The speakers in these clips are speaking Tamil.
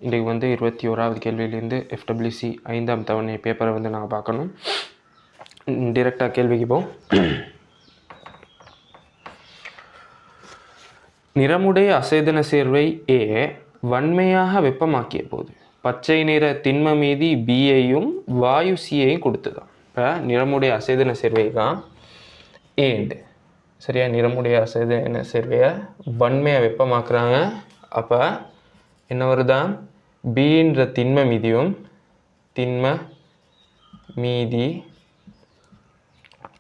இன்றைக்கு வந்து 21வது கேள்வியிலேருந்து FWC 5ஆம் தவணை பேப்பரை வந்து நாங்கள் பார்க்கணும். டிரெக்டாக கேள்விக்கு போம். நிறமுடைய அசேதன சேர்வை A வன்மையாக வெப்பமாக்கிய போது பச்சை நிற திண்ம மீதி Bயையும் வாயு Cயையும் கொடுத்ததாம். இப்போ நிறமுடைய அசேதன சேர்வை தான் ஏண்டு சரியா. நிறமுடைய அசேதன சேர்வையை வன்மையாக வெப்பமாக்குறாங்க. அப்போ என்ன வருதா, Bன்ற திண்ம மீதியும்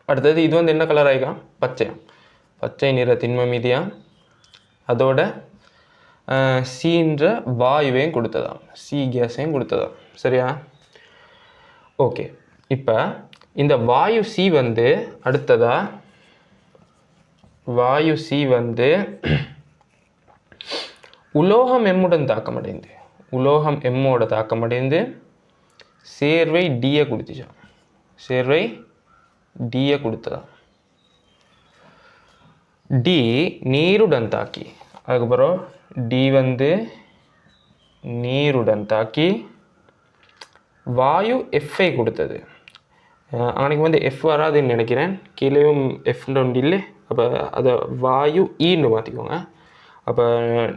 அடுத்தது இது வந்து என்ன கலர் ஆகிக்கும், பச்சை நிற திண்ம மீதியா, அதோட Cன்ற வாயுவையும் கொடுத்ததாம், C கேஸையும் கொடுத்ததாம் சரியா. ஓகே, இப்போ இந்த வாயு C வந்து அடுத்ததா வாயு C வந்து உலோகம் எம்முடன் தாக்கமடைந்து எம்மோட தாக்கமடைந்து சேர்வை Dயை கொடுத்துச்சான். சேர்வை Dயை கொடுத்ததான். D நீருடன் தாக்கி, அதுக்கப்புறம் D வந்து நீருடன் தாக்கி வாயு Fஐ கொடுத்தது. அன்றைக்கி வந்து F வராதுன்னு நினைக்கிறேன், கீழேயும் Fன்ற ஒன்று இல்லை. அப்போ அதை வாயு ஈன்னு மாற்றிக்கோங்க. அப்போ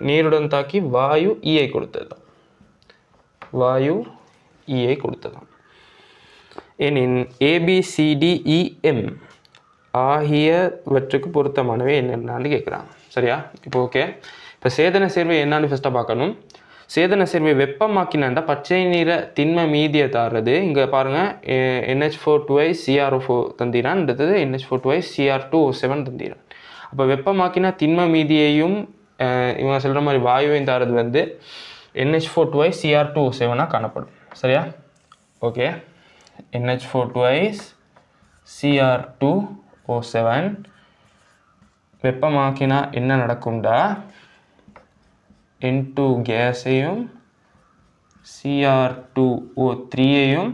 நீருடன் தாக்கி வாயு ஈயை கொடுத்ததுதான், எனின் ABCDEM ஆகியவற்றுக்கு பொருத்தமானவை என்னென்னு கேட்குறாங்க சரியா. இப்போ ஓகே, இப்போ சேதன சேர்வை என்னான்னு ஃபஸ்ட்டாக பார்க்கணும். சேதன சேர்வை வெப்பமாக்கினாண்டா பச்சை நிற திண்ம மீதியை தாருது. இங்கே பாருங்கள், NH4 CrO4 தந்திரான்றது NH4 Cr2O7 தந்திரான். அப்போ வெப்பமாக்கினா திண்ம மீதியையும் இவங்க சொல்கிற மாதிரி வாயுவையும் தாரது வந்து NH4 Cr2O7 காணப்படும் சரியா. ஓகே, NH4 Cr2O7 வெப்பமாக்கினா என்ன நடக்கும்டா, N2 கேஸையும் Cr2O3யையும்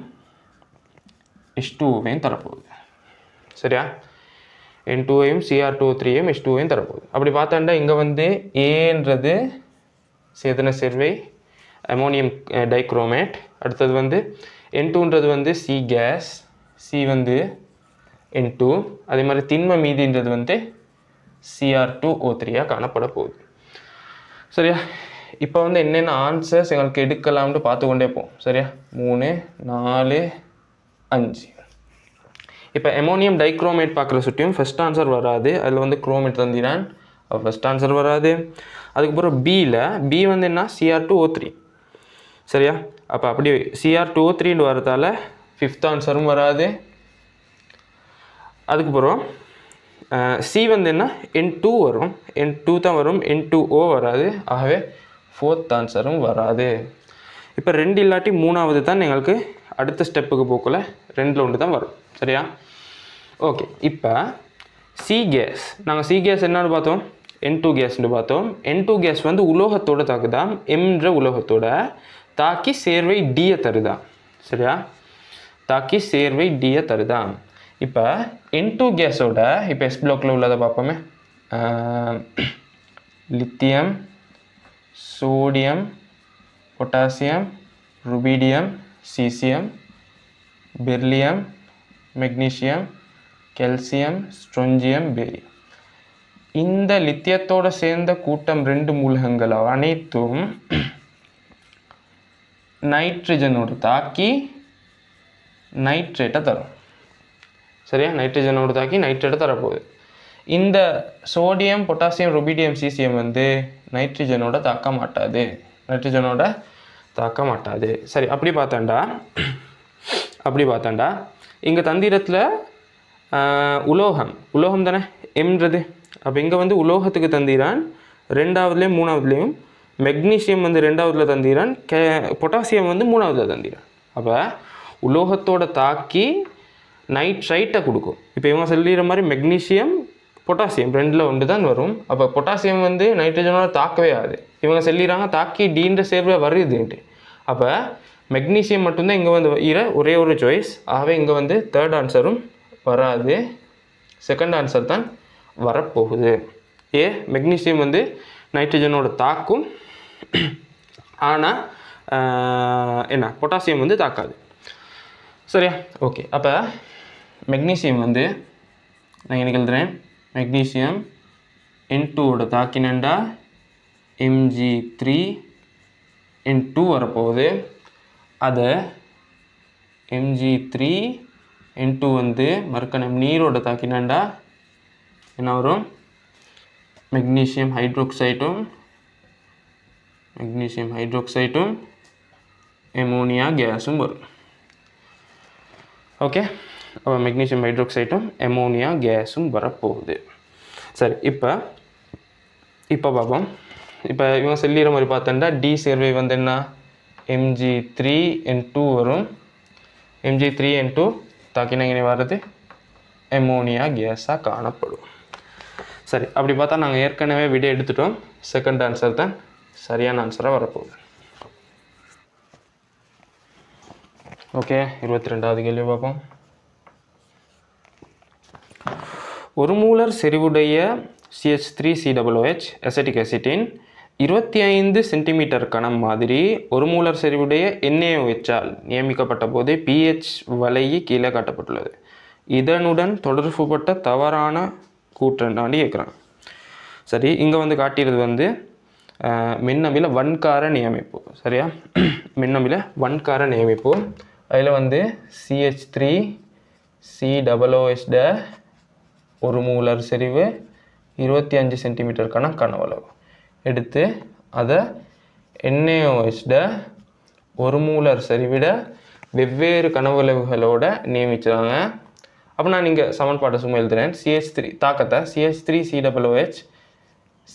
H2Oவையும் தரப்போகுது சரியா. N2ஐயும் Cr2O3யையும் H2Oவையும் தரப்போகுது. அப்படி பார்த்தாண்டா இங்கே வந்து ஏன்றது சேதன சேர்வை அமோனியம் டைக்ரோமேட், அடுத்தது வந்து N2ன்றது வந்து C கேஸ், C வந்து N2, அதே மாதிரி திண்ம மீதின்றது வந்து Cr2O3 காணப்பட போகுது சரியா. இப்போ வந்து என்னென்ன ஆன்சர்ஸ் எங்களுக்கு எடுக்கலாம்னு பார்த்து கொண்டே போவோம் சரியா. 3, 4, 5. இப்போ அமோனியம் டைக்ரோமேட் பார்க்குற சுட்டியும் ஃபஸ்ட் ஆன்சர் வராது, அதில் வந்து குரோமேட் தந்திரான், ஃபஸ்ட் ஆன்சர் வராது. அதுக்கப்புறம் பி வந்து என்ன, Cr2O3 சரியா. அப்போ அப்படி Cr2O3 வரதால ஃபிஃப்த் ஆன்சரும் வராது. அதுக்கப்புறம் C வந்து என்ன, N2 வரும், N2 தான் வரும், N2O வராது. ஆகவே ஃபோர்த் ஆன்சரும் வராது. இப்போ 2 இல்லாட்டி 3வது தான் எங்களுக்கு அடுத்த ஸ்டெப்புக்கு போக்கல 2ல் 1 தான் வரும் சரியா. ஓகே, இப்போ C கேஸ், நாங்கள் C கேஸ் என்னன்னு பார்த்தோம், N2 கேஸ்ன்னு பார்த்தோம். N2 கேஸ் வந்து உலோகத்தோட தாக்குதான், எம்ன்ற உலோகத்தோட தாக்கி சேர்வை Dயை தருதான் சரியா, தாக்கி சேர்வை Dயை தருதான். இப்போ N2 கேஸோட இப்போ S பிளாக்ல உள்ளதை பார்ப்போமே, lithium, sodium, potassium, rubidium, caesium, beryllium, magnesium, calcium, strontium, barium. இந்த லித்தியத்தோட சேர்ந்த கூட்டம் 2 மூலகங்கள் அனைத்தும் நைட்ரஜனோட தாக்கி நைட்ரேட்டை தரும் சரியா. நைட்ரஜனோட தாக்கி நைட்ரேட்டை தரப்போகுது. இந்த சோடியம், பொட்டாசியம், ருபீடியம், சீசியம் வந்து நைட்ரஜனோட தாக்க மாட்டாது சரி. அப்படி பார்த்தாண்டா இங்கே தந்திரத்தில் உலோகம் தானே எம்ன்றது. அப்போ இங்கே வந்து உலோகத்துக்கு தந்திரான் 2வதுலேயும் 3வதுலேயும், மெக்னீசியம் வந்து 2வதுல தந்திரான், பொட்டாசியம் வந்து 3வதுல தந்திரான். அப்போ உலோகத்தோட தாக்கி நைட்ரைட்டை கொடுக்கும். இப்போ இவங்க சொல்லிடுற மாதிரி மெக்னீசியம், பொட்டாசியம் 2ல் 1 தான் வரும். அப்போ பொட்டாசியம் வந்து நைட்ரஜனோட தாக்கவே ஆகுது. இவங்க சொல்லிடுறாங்க தாக்கி டீன்ற சேர்வை வருதுன்ட்டு. அப்போ மெக்னீசியம் மட்டும்தான் இங்கே வந்து ஒரே ஒரு சாய்ஸ். ஆகவே இங்கே வந்து தேர்ட் ஆன்சரும் வராது, செகண்ட் ஆன்சர் தான் வரப்போகுது. மெக்னீசியம் வந்து நைட்ரஜனோட தாக்கும், ஆனால் என்ன பொட்டாசியம் வந்து தாக்காது. சரியா? ஓகே. அப்போ மெக்னீசியம் வந்து நான் எனக்கு எழுதுகிறேன். மெக்னீசியம் N2ஓட தாக்கினண்டா Mg3N2 வரப்போகுது. அதை Mg3N2 வந்து மறுக்கணும் நீரோட தாக்கினண்டா என்ன வரும்? மெக்னீசியம் ஹைட்ரோக்சைட்டும் அமோனியா கேஸும் வரும். ஓகே. அப்போ மெக்னீசியம் ஹைட்ரோக்சைட்டும் அமோனியா கேஸும் வரப்போகுது. சரி, இப்போ பார்ப்போம். இப்போ இவங்க சொல்லிடுற மாதிரி பார்த்தோன்னா டி சேர்வை வந்து என்ன? Mg3N2 வரும். Mg3N2 தாக்கினா இங்கே வர்றது அமோனியா கேஸாக காணப்படும். சரி, அப்படி பார்த்தா நாங்கள் ஏற்கனவே விடை எடுத்துட்டோம். செகண்ட் ஆன்சர் தான் சரியான ஆன்சராக வரப்போகுது. ஓகே, 22வது கேள்வி பார்ப்போம். ஒரு மூலர் செறிவுடைய CH3COOH அசெட்டிக் அசிட்டின் 25 சென்டிமீட்டர் கணம் மாதிரி ஒரு மூலர் செறிவுடைய NaOH-ஆல் நியமிக்கப்பட்ட போது pH வளையி கீழே காட்டப்பட்டுள்ளது. இதனுடன் தொடர்புபட்ட தவறான கூற்றண்டாண்டி கேட்குறாங்க. சரி, இங்கே வந்து காட்டியது வந்து மின்னமில வன்கார நியமிப்பு. சரியா? மின்னமில வன்கார நியமிப்பு. அதில் வந்து CH3COOH ஒரு மூலர் செறிவு 25 சென்டிமீட்டர் கனவளவு எடுத்து அதை NaOH ஒரு மூலர் செறிவிட வெவ்வேறு கனவளவுகளோட நியமிச்சாங்க. அப்போ நான் இங்கே சமன்பாட்டை சும்மா எழுதுறேன். CH3 தாக்கத்தை CH3COOH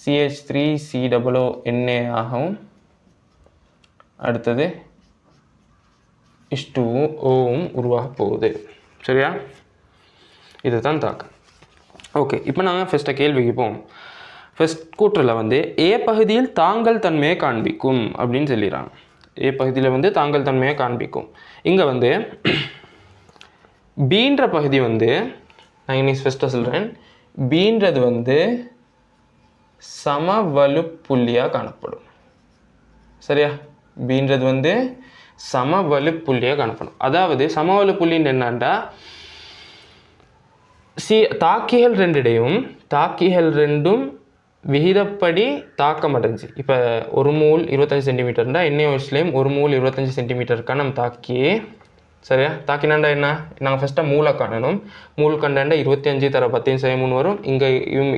CH3COONA ஆகவும் அடுத்தது H2Oவும் உருவாக போகுது. சரியா? இதுதான் தாக்கம். ஓகே, இப்போ நாங்கள் ஃபஸ்ட்டு கேள்விக்கு போவோம். ஃபஸ்ட் கூற்றில் வந்து ஏ பகுதியில் தாங்கல் தன்மையை காண்பிக்கும் அப்படின்னு சொல்லிடுறாங்க. ஏ பகுதியில் வந்து தாங்கல் தன்மையை காண்பிக்கும். இங்கே வந்து பீன்ற பகுதி வந்து நான் இன்னைக்கு ஃபஸ்ட்டாக சொல்கிறேன். பீன்றது வந்து சமவலு புள்ளியாக காணப்படும். சரியா? பீன்றது வந்து சமவலு புள்ளியாக காணப்படும். அதாவது சமவலு புள்ளின்னு என்னன்னா தாக்கிகள் ரெண்டும் விகிதப்படி தாக்கம் அடைஞ்சு. இப்போ ஒரு மூல் 25 சென்டிமீட்டர்னா NaOHலையும் ஒரு மூல் 25 சென்டிமீட்டர் கணம் தாக்கி. சரியா? தாக்கினாண்டா என்ன? நாங்கள் ஃபஸ்ட்டாக மூளை காணணும். மூல் கண்டாண்டா 25/10⁻³ வரும். இங்கே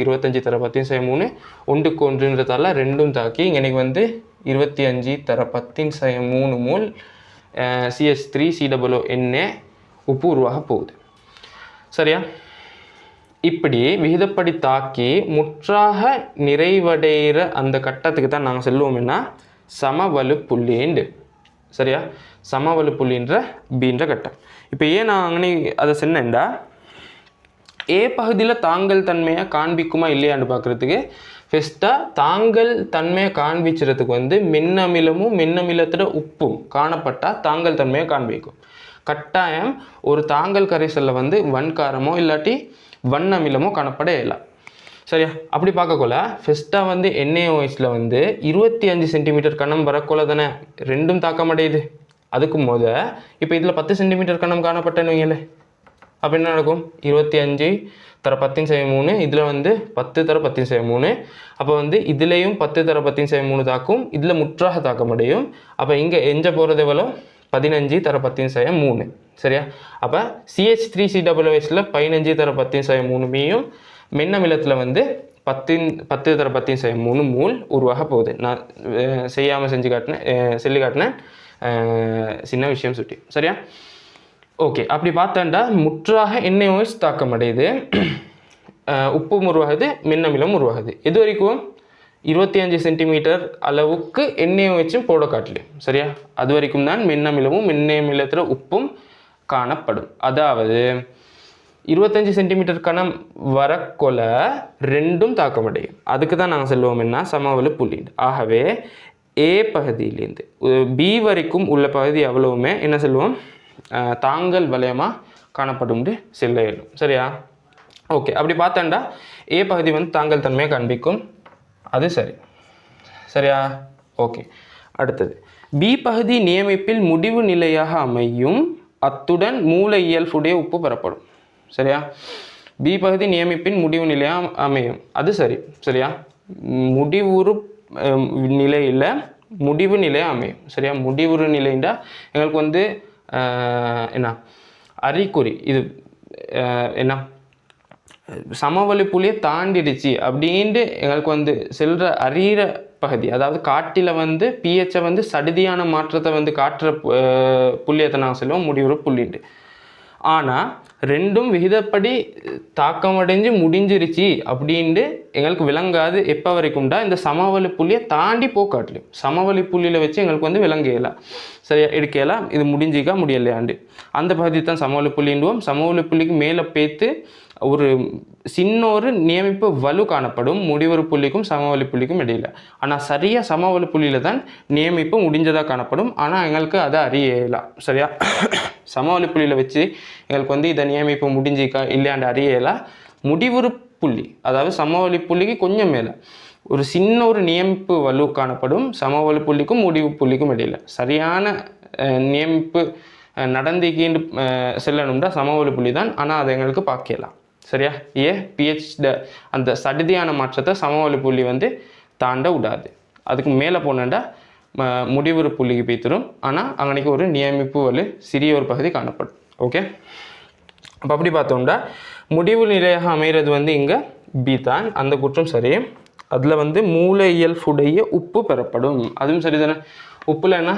25/10⁻³ ஒன்றுக்கு ஒன்றுன்றதால ரெண்டும் தாக்கி இன்றைக்கி வந்து 25/10⁻³ மூல் CH3COONA உப்பு உருவாக போகுது. சரியா? இப்படி விகிதப்படி தாக்கி முற்றாக நிறைவடைகிற அந்த கட்டத்துக்கு தான் நாங்கள் சொல்லுவோம்னா சமவலு புள்ளிண்டு. சரியா? சமவலு புள்ளின்ற பீன்ற கட்டம். இப்போ ஏன் நான் அங்கே அதை சொன்னேன்டா ஏ பகுதியில் தாங்கல் தன்மையை காண்பிக்குமா இல்லையான்னு பார்க்குறதுக்கு ஃபஸ்ட்டாக தாங்கல் தன்மையை காண்பிச்சுறதுக்கு வந்து மின்னமிலமும் மின்னமிலத்தோட உப்பும் காணப்பட்டால் தாங்கல் தன்மையை காண்பிக்கும். கட்டாயம் ஒரு தாங்கல் கரைசலில் வந்து வன்காரமோ இல்லாட்டி வண்ணமிலமோ காணப்பட இயலாம். சரியா? அப்படி பார்க்கக்குள்ள ஃபஸ்ட்டாக வந்து NaOHல வந்து 25 சென்டிமீட்டர் கணம் வரக்குள்ள தானே ரெண்டும் தாக்கமடையுது. அதுக்கு இப்போ இதில் 10 சென்டிமீட்டர் கணம் காணப்பட்டேன்னு வைங்களே. அப்போ என்ன நடக்கும்? 25/10⁻³ இதில் வந்து 10/10⁻³. அப்போ வந்து இதுலேயும் 10/10⁻³ தாக்கும். இதில் முற்றாக தாக்கமடையும். அப்போ இங்கே எஞ்ச போகிறது எவ்வளோ? 15/10⁻³. சரியா? அப்போ CH3COOHல 15/10⁻³ மின்னமிலத்தில் வந்து 10/10⁻³ மூல் உருவாக போகுது. நான் செய்யாமல் சொல்லி காட்டினேன் சின்ன விஷயம் சுட்டி. சரியா? ஓகே, அப்படி பார்த்தா முற்றாக NaOH தாக்கம் அடையுது. உப்பும் உருவாகுது, மின்னமிலம் உருவாகுது. இது வரைக்கும் 25 சென்டிமீட்டர் அளவுக்கு NaOHும் போட காட்டலையும். சரியா? அது வரைக்கும் தான் மின்னமிலமும் மின்னமிலத்தில் உப்பும் காணப்படும். அதாவது 25 சென்டிமீட்டர் கணம் வரக்கொல ரெண்டும் தாக்கமடையும். அதுக்கு தான் நாங்கள் சொல்லுவோம்னா சமவலு புள்ளி. ஆகவே ஏ பகுதியிலேருந்து பி வரைக்கும் உள்ள பகுதி எவ்வளவுமே என்ன சொல்லுவோம்? தாங்கல் வலயமாக காணப்படும் செல்ல இயலும். சரியா? ஓகே, அப்படி பார்த்தா ஏ பகுதி வந்து தாங்கல் தன்மையை காண்பிக்கும். அது சரி. சரியா? ஓகே, அடுத்தது பி பகுதி நியமிப்பில் முடிவு நிலையாக அமையும், அத்துடன் மூல இயல்புடைய உப்பு பெறப்படும். சரியா? பி பகுதி நியமிப்பின் முடிவு நிலையாக அமையும், அது சரி. சரியா? முடிவுறு நிலையில் முடிவு நிலையாக அமையும். சரியா? முடிவுறு நிலைண்டா எங்களுக்கு வந்து என்ன அறிகுறி, இது என்ன சமவெளி புள்ளியை தாண்டிடுச்சு அப்படின்ட்டு எங்களுக்கு வந்து செல்கிற அறிகிற பகுதி, அதாவது காட்டில் வந்து பிஹெச்சை வந்து சடுதியான மாற்றத்தை வந்து காட்டுற புள்ளியத்தை நாங்கள் சொல்லுவோம் முடிவுறு புள்ளின்ட்டு. ஆனால் ரெண்டும் விகிதப்படி தாக்கமடைஞ்சு முடிஞ்சிருச்சு அப்படின்ட்டு எங்களுக்கு விளங்காது. எப்போ வரைக்கும்டா இந்த சமவெளி புள்ளியை தாண்டி போக்காட்டலையும் சமவெளி புள்ளியில் வச்சு எங்களுக்கு வந்து விளங்கலாம். சரியா? எடுக்கலாம் இது முடிஞ்சிக்கா முடியலையாண்டு அந்த பகுதி தான் சமவெளி புள்ளின்டுவோம். சமவெளி புள்ளிக்கு மேலே பேத்து ஒரு சின்ன ஒரு நியமிப்பு வலு காணப்படும் முடிவுறு புள்ளிக்கும் சமவெளி புள்ளிக்கும் இடையில். ஆனால் சரியாக சமவெளி புள்ளியில் தான் நியமிப்பு முடிஞ்சதாக காணப்படும். ஆனால் எங்களுக்கு அதை அறியலாம். சரியா? சமவெளி புள்ளியில் வச்சு எங்களுக்கு வந்து இதை நியமிப்பு முடிஞ்சிக்கா இல்லையாண்டு அறியலாம். முடிவுறு புள்ளி, அதாவது சமவெளி புள்ளிக்கு கொஞ்சம் மேலே ஒரு சின்ன ஒரு நியமிப்பு வலு காணப்படும் சமவெளி புள்ளிக்கும் முடிவு புள்ளிக்கும் இடையில். சரியான நியமிப்பு நடந்துக்கின்னு செல்லணும்னா சமவெளி புள்ளி தான். ஆனால் அதை எங்களுக்கு பார்க்கலாம். சரியா? பிஹெச் அந்த சடுதியான மாற்றத்தை சமவெளி புள்ளி வந்து தாண்ட விடாது. அதுக்கு மேலே போனேன்டா முடிவுறு புள்ளிக்கு போய்த்திரும். ஆனால் அங்கனைக்கு ஒரு நியமிப்பு வலு சிறிய ஒரு பகுதி காணப்படும். ஓகே, அப்போ அப்படி பார்த்தோம்னா முடிவு நிலையாக அமைகிறது வந்து இங்கே பி தான். அந்த குற்றம் சரி. அதில் வந்து மூல இயல்புடைய உப்பு பெறப்படும், அதுவும் சரி தானே. உப்புல என்ன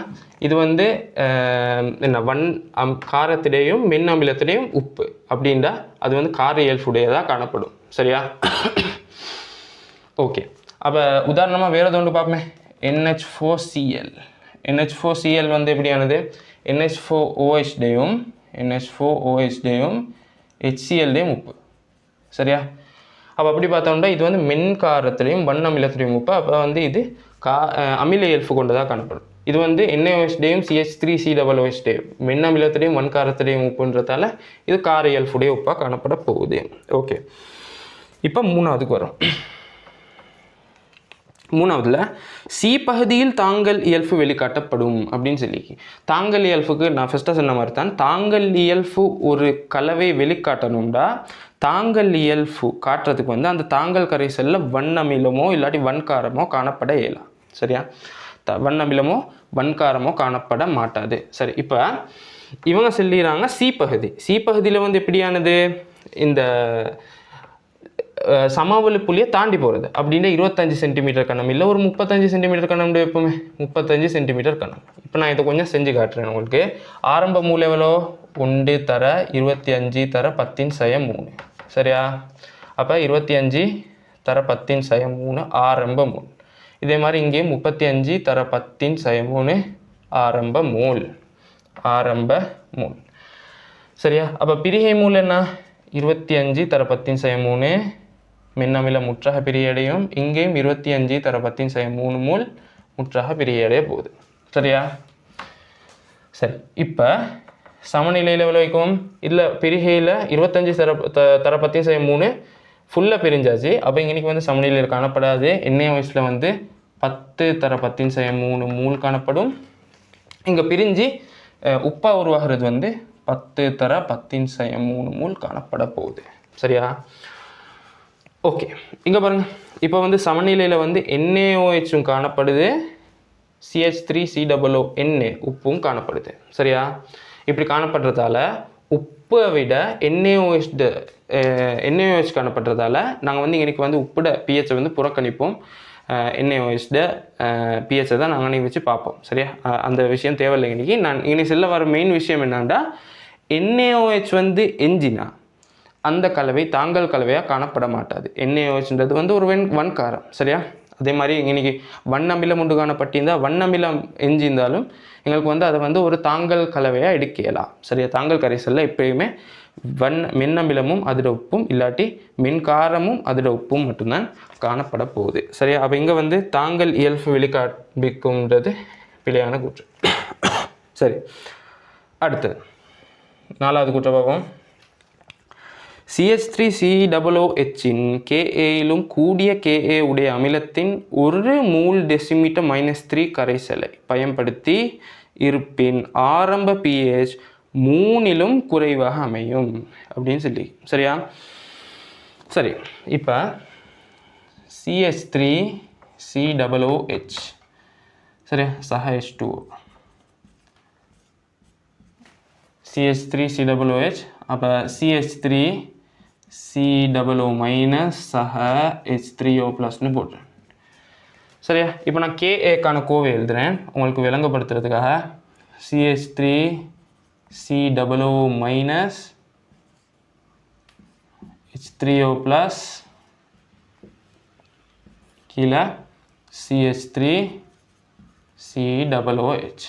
இது வந்து என்ன காரத்திடையும் மென் அமிலத்திடையும் உப்பு அப்படின்டா அது வந்து கார இயல்புடையதாக காணப்படும். சரியா? ஓகே, அப்போ உதாரணமாக வேறு எது ஒன்று பார்ப்போமே. NH4Cl. NH4Cl வந்து எப்படியானது NH4OH-டையும் HCl-டையும் உப்பு. சரியா? அப்போ அப்படி பார்த்தோம்னா இது வந்து மென்காரத்திலையும் வன் அமிலத்திலையும் உப்பு. அப்போ வந்து இது அமில இயல்பு கொண்டதாக காணப்படும். இது வந்து NaOH-டையும் CH3COOH-டையும் மென் அமிலத்திலையும் வன்காரத்திலையும் உப்புன்றதால இது கார இயல்புடைய உப்பாக காணப்பட போகுது. ஓகே, இப்போ மூணாவதுக்கு வரும். மூணாவதுல சி பகுதியில் தாங்கல் இயல்பு வெளிக்காட்டப்படும் அப்படின்னு சொல்லி, தாங்கல் இயல்புக்கு நான் ஃபஸ்ட்டாக சொன்ன மாதிரி தான். தாங்கல் இயல்பு ஒரு கலவை வெளிக்காட்டணும்டா தாங்கல் இயல்பு காட்டுறதுக்கு வந்து அந்த தாங்கல் கரைசலில் வன் அமிலமோ இல்லாட்டி வன்காரமோ காணப்பட இயலாம். சரியா? வன் அமிலமோ வன்காரமோ காணப்பட மாட்டாது. சரி, இப்போ இவங்க சொல்லிடுறாங்க சி பகுதி. சி பகுதியில் வந்து எப்படியானது இந்த சமவெளி புள்ளியை தாண்டி போகிறது அப்படின்னா 25 சென்டிமீட்டர் கணம் இல்லை ஒரு 35 சென்டிமீட்டர் கணம் எப்பவுமே 35 சென்டிமீட்டர் கணம். இப்போ நான் இதை கொஞ்சம் செஞ்சு காட்டுறேன் உங்களுக்கு. ஆரம்ப மூல எவ்வளோ 1 தர 25 தர 10⁻3. சரியா? அப்போ 25 தர 10⁻3 ஆரம்ப மூல். இதே மாதிரி இங்கேயும் 35 தர 10⁻3 ஆரம்ப மூல். சரியா? அப்போ பிரிகை மூல் என்ன 25 தர 10⁻3 மின்னமில முற்றாக பிரியடையும். இங்கேயும் 25 தர 10⁻3 மூல் முற்றாக பிரியடைய போகுது. சரியா? சரி, இப்போ சமநிலையில் எவ்வளோ வைக்கும்? இதில் பிரிகையில் 25 தர 10⁻3 ஃபுல்லாக பிரிஞ்சாச்சு. அப்போ இன்றைக்கி வந்து சமநிலையில் காணப்படாது. NaOH-ல் வந்து 10 தர 10⁻3 மூல் காணப்படும். இங்கே பிரிஞ்சு உப்பாக உருவாகிறது வந்து 10 தர 10⁻3 மூல் காணப்பட போகுது. சரியா? ஓகே, இங்கே பாருங்கள். இப்போ வந்து சமநிலையில் வந்து NaOH-ம் காணப்படுது, CH3COONA உப்பும் காணப்படுது. சரியா? இப்படி காணப்படுறதால உப்பை விட NaOH காணப்படுறதால நாங்கள் வந்து இன்றைக்கி வந்து உப்போட பிஹெச்சை வந்து புறக்கணிப்போம். NaOH பிஹெச்சை தான் நாங்கள் வச்சு பார்ப்போம். சரியா? அந்த விஷயம் தேவையில்லை. இன்னைக்கு சொல்ல வர மெயின் விஷயம் என்னன்னா NaOH வந்து எஞ்சினா அந்த கலவை தாங்கல் கலவையாக காணப்பட மாட்டாது. NaOH-ன்றது வந்து ஒரு வன்காரம். சரியா? அதே மாதிரி இன்றைக்கி வன் அமிலம் உண்டு காணப்பட்டிருந்தால் வன் அமிலம் எஞ்சிருந்தாலும் எங்களுக்கு வந்து அதை வந்து ஒரு தாங்கல் கலவையாக எடுக்கலாம். சரியா? தாங்கல் கரைசலில் எப்பயுமே மென் அமிலமும் அதோட உப்பும் இல்லாட்டி மென்காரமும் அதோட உப்பும் மட்டும்தான் காணப்பட போகுது. சரியா? அப்போ இங்கே வந்து தாங்கல் இயல்பு வெளிக்காண்பிக்கும்ன்றது பிழையான கூற்று. சரி, அடுத்தது 4வது கூற்றை பார்ப்போம். CH3COOHின் KAயிலும் கூடிய KA உடைய அமிலத்தின் 1 மூல் டெசிமீட்டர் -3 கரைசலை பயன்படுத்தி இருப்பின் ஆரம்ப pH 3லும் குறைவாக அமையும் அப்படின்னு சொல்லி. சரியா? சரி, இப்போ CH3COOH சரியா, சக H2O, CH3COOH, அப்போ CH3COO மைனஸ் சக H3O ப்ளஸ்னு போட்டுறேன். சரியா? இப்போ நான் KAக்கான கோவை எழுதுகிறேன் உங்களுக்கு விளங்கப்படுத்துறதுக்காக. CH3COO மைனஸ் H3O ப்ளஸ் கீழே CH3COOH.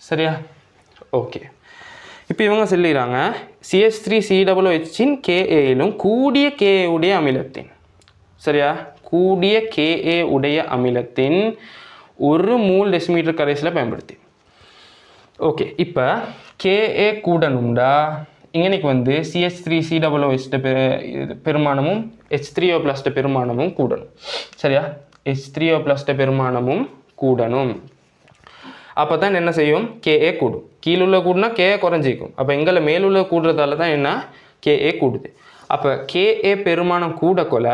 சரியா? ஓகே, இப்போ இவங்க சொல்லிடுறாங்க CH3COOHின் KAயிலும் கூடிய KA உடைய அமிலத்தின், சரியா, கூடிய KA உடைய அமிலத்தின் 1 மூல் டெசிமீட்டர் கரைசலை பயன்படுத்தி. ஓகே, இப்போ KA கூடணும்டா இங்கனைக்கு வந்து CH3COOH பெருமானமும் H3O ப்ளஸ் பெருமானமும் கூடணும். சரியா? H3O plus பெருமானமும் கூடணும். அப்போ தான் என்ன செய்யும்? KA கூடும். கீழுள்ள கூடுனா KA குறைஞ்சிக்கும். அப்போ எங்களை மேலுள்ள கூடுறதால தான் என்ன KA கூடுது. அப்போ KA பெருமானம் கூட கொல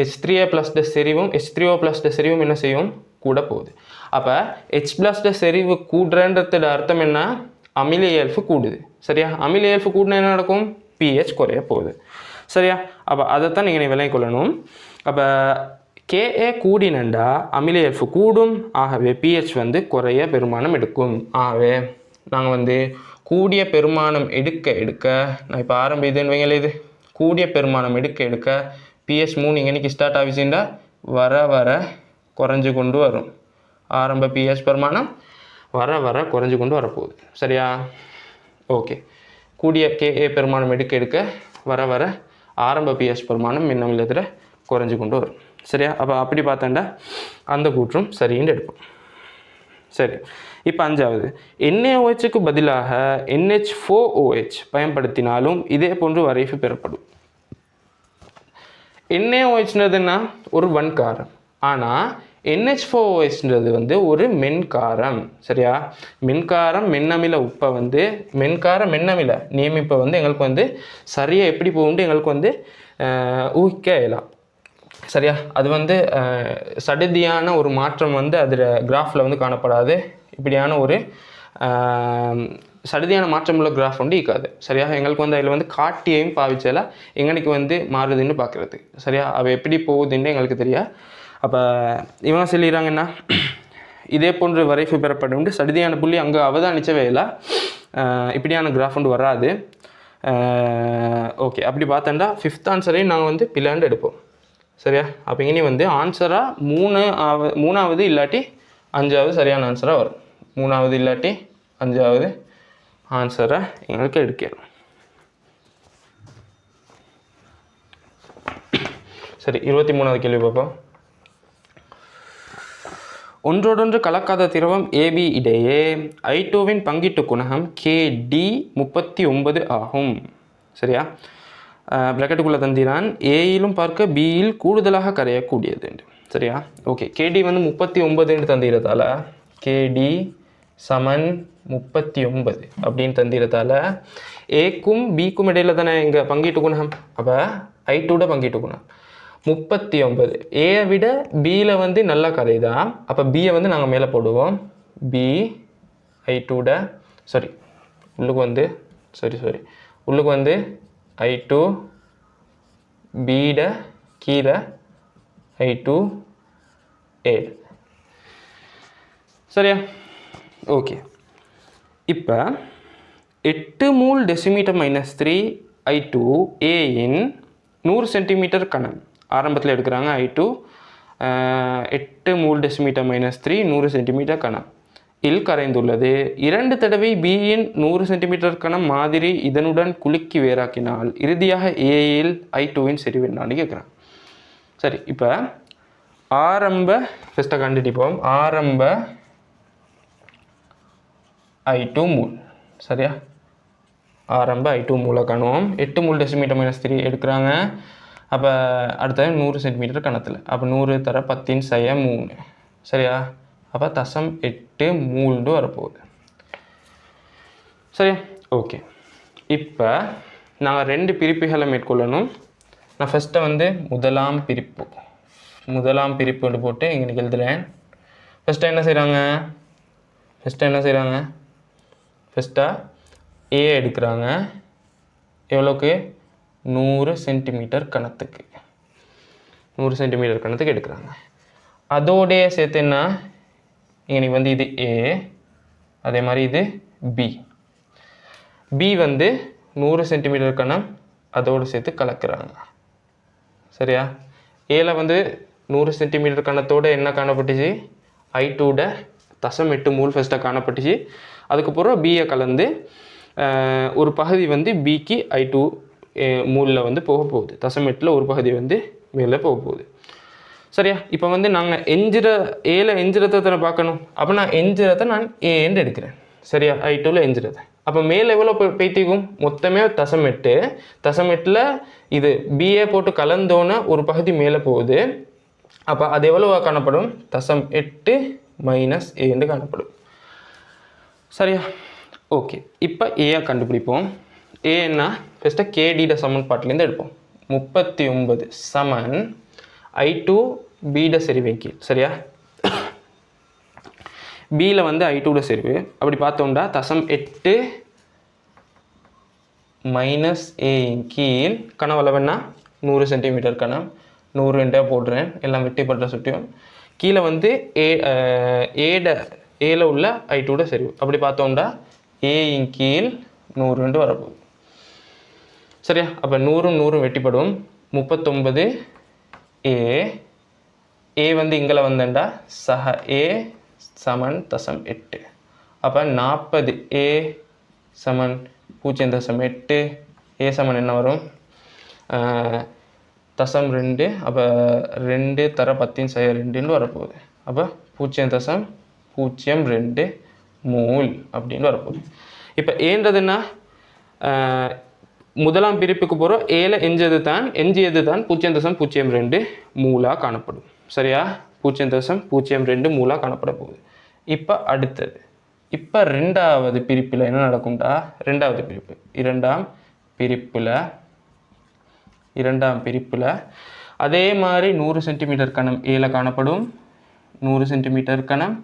H3A ப்ளஸ் செறிவும் H3O ப்ளஸ் செறிவும் என்ன செய்யும்? கூட போகுது. அப்போ H ப்ளஸ் செறிவு கூடுறன்றதோட அர்த்தம் என்ன? அமில இயல்பு கூடுது. சரியா? அமில இயல்பு கூடுனா என்ன நடக்கும்? pH குறைய போகுது. சரியா? அப்போ அதைத்தான் நீங்கள் விளங்கிக் கொள்ளணும். அப்போ KA கூடினண்டா அமில இயல்பு கூடும். ஆகவே pH வந்து குறைய பெருமானம் எடுக்கும். ஆகவே நாங்கள் வந்து கூடிய பெருமானம் எடுக்க நான் இப்போ ஆரம்பிதுன்னு வைங்களே, இது கூடிய பெருமானம் எடுக்க pH 3 இங்கனைக்கு ஸ்டார்ட் ஆகிச்சுண்டா வர குறைஞ்சு கொண்டு வரும். ஆரம்ப pH பெருமானம் வர குறைஞ்சு கொண்டு வரப்போகுது. சரியா? ஓகே, கூடிய KA பெருமானம் எடுக்க வர ஆரம்ப pH பெருமானம் மின்னமிலத்தில் குறைஞ்சு கொண்டு வரும். சரியா? அப்போ அப்படி பார்த்தோண்டா அந்த கூற்றும் சரின்னு எடுப்போம். சரி, இப்போ 5வது NaOHக்கு பதிலாக NH4OH பயன்படுத்தினாலும் இதே போன்று வரைவு பெறப்படும். NaOHன்றதுன்னா ஒரு வன்காரம், ஆனால் NH4OHன்றது வந்து ஒரு மென்காரம். சரியா? மென்காரம் மென்னமில உப்பை வந்து மென்னமில நியமிப்பை வந்து எங்களுக்கு வந்து சரியாக எப்படி போகும்னு எங்களுக்கு வந்து ஊகிக்க இயலாம். சரியா? அது வந்து சடுதியான ஒரு மாற்றம் வந்து அதில் கிராஃபில் வந்து காணப்படாது. இப்படியான ஒரு சடுதியான மாற்றம் உள்ள கிராஃப் வந்து இருக்காது. சரியா? எங்களுக்கு வந்து அதில் வந்து காட்டியையும் பாவிச்சால எங்களுக்கு வந்து மாறுதுன்னு பார்க்குறது. சரியா? அவ எப்படி போகுதுன்னு எங்களுக்கு தெரியாது. அப்போ இவங்க சொல்லிடுறாங்கன்னா இதே போன்று வரைவு பெறப்படும் சடுதியான புள்ளி அங்கே அவதானிச்சவே இல்லை. இப்படியான கிராஃப் வந்து வராது. ஓகே, அப்படி பார்த்தோன்னா 5th ஆன்சரையும் நாங்கள் வந்து பிளாண்டு எடுப்போம். சரியா? அப்போ இனி வந்து ஆன்சராக 3வது இல்லாட்டி 5வது சரியான ஆன்சராக வரும். 3வது இல்லாட்டி 5வது ஆன்சரை எங்களுக்கு எடுக்கணும். சரி, 23வது கேள்வி பார்ப்போம். ஒன்றோடொன்று கலக்காத திரவம் AB இடையே I2வின் பங்கீட்டு குணகம் KD 39 ஆகும். சரியா? பிராக்கெட்டுக்குள்ளே தந்திரான் Aயிலும் பார்க்க Bயில் கூடுதலாக கரையக்கூடியது. சரியா? ஓகே, KD வந்து 39 தந்திரத்தால் KD சமன் 39 அப்படின்னு தந்திரத்தால் Aக்கும் Bக்கும் இடையில தானே இங்கே பங்கீட்டு குணகம். அப்போ I2ட பங்கீட்டு குணகம் 39. ஏயை விட பியில் வந்து நல்லா கரைதான். அப்போ பியை வந்து நாங்கள் மேலே போடுவோம். B I2ட உள்ளுக்கு வந்து I2 Bட கீழே I2 A. சரியா? ஓகே, இப்போ 8 மூல் டெசிமீட்டர் -3 I2 Aயின் 100 சென்டிமீட்டர் கணம் ஆரம்பத்தில் எடுக்கிறாங்க. I2 8 மூல் டெசிமீட்டர் -3 100 சென்டிமீட்டர் கணம் இல் கரைந்துள்ளது. 2 தடவை Bயின் 100 சென்டிமீட்டர் கணம் மாதிரி இதனுடன் குலுக்கி வேறாக்கினால் இறுதியாக Aயில் I2வின் செறிவு என்னான்னு கேட்குறாங்க. சரி, இப்போ ஆரம்ப ஃபஸ்ட்டை கண்டுபிடிப்போம். ஆரம்ப I2 மூல். சரியா? ஆரம்ப I2 மூல கணம் 8 மூல் டெசிமீட்டர் -3 எடுக்கிறாங்க. அப்போ அடுத்தது 100 சென்டிமீட்டர் கணத்தில். அப்போ 100 தர 10/3 சரியா? அப்போ 0.8 மூல்டு வரப்போகுது. சரியா? ஓகே. இப்போ நாங்கள் 2 பிரிப்புகளை மேற்கொள்ளணும். நான் ஃபஸ்ட்டை வந்து முதலாம் பிரிப்பு போட்டு இங்கே எழுதுகிறேன். ஃபஸ்ட்டாக என்ன செய்கிறாங்க? ஃபஸ்ட்டாக ஏ எடுக்கிறாங்க. எவ்வளோக்கு? 100 சென்டிமீட்டர் கணத்துக்கு. 100 சென்டிமீட்டர் கணத்துக்கு எடுக்கிறாங்க. அதோடைய சேர்த்து என்ன? இங்கே வந்து இது ஏ, அதே மாதிரி இது பி வந்து 100 சென்டிமீட்டர் கணம் அதோடு சேர்த்து கலக்கிறாங்க. சரியா? ஏல வந்து 100 சென்டிமீட்டர் கணத்தோடு என்ன காணப்பட்டுச்சு? I2 0.8 மூல் ஃபஸ்ட்டாக காணப்பட்டுச்சு. அதுக்கப்புறம் பியை கலந்து ஒரு பகுதி வந்து பிக்கு I2 மூலில் வந்து போக போகுது. 0.8 ஒரு பகுதி வந்து மேலே போக போகுது. சரியா? இப்போ வந்து நாங்கள் ஏல எஞ்சிரத்தை பார்க்கணும். அப்போ நான் எஞ்சிரத்தை நான் ஏன்னு எடுக்கிறேன். சரியா? I2ல எஞ்சிரத்தை. அப்போ மேலே எவ்வளோ பேத்திக்கும்? மொத்தமே 0.8 இது பிஏ போட்டு கலந்தோன்னே ஒரு பகுதி மேலே போகுது. அப்போ அது எவ்வளோ காணப்படும்? 0.8 - ஏன்னு காணப்படும். சரியா? ஓகே. இப்போ ஏயை கண்டுபிடிப்போம். ஏ என்ன? ஃபஸ்ட்டாக கேடிட சமன்பாட்டிலேருந்து எடுப்போம். 39 சமன் I2 பீட செறிவின் கீழ். சரியா? பியில் வந்து I2 செறிவு அப்படி பார்த்தோம்னா 0.8 - ஏயின் கீழ் கனவளவுன்னா 100 சென்டிமீட்டர் கணம். 100 போடுறேன், எல்லாம் வெட்டிப்படுற சுட்டியும். கீழே வந்து ஏல உள்ள I2 செறிவு அப்படி பார்த்தோம்னா ஏயின் கீழ் 100 வரப்போகுது. சரியா? அப்போ 100 வெட்டிப்படும். 39 ஏ வந்து இங்கே வந்தேன்டா சக ஏ சமன் 0.8. அப்போ 40 ஏ சமன் 0.8. ஏ சமன் என்ன வரும்? 0.2. அப்போ 2 தர 10/2 வரப்போகுது. அப்போ 0.02 மூல் அப்படின்னு வரப்போகுது. இப்போ ஏன்றது என்ன? முதலாம் பிரிப்புக்கு போகிறோம். ஏல எஞ்சியது தான் 0.02 மூலாக காணப்படும். சரியா? 0.02 மூலாக காணப்பட போகுது. இப்போ அடுத்தது, இப்போ ரெண்டாவது பிரிப்பில் என்ன நடக்கும்டா? இரண்டாம் பிரிப்பில் அதே மாதிரி 100 சென்டிமீட்டர் கணம் ஏல காணப்படும். 100 சென்டிமீட்டர் கணம்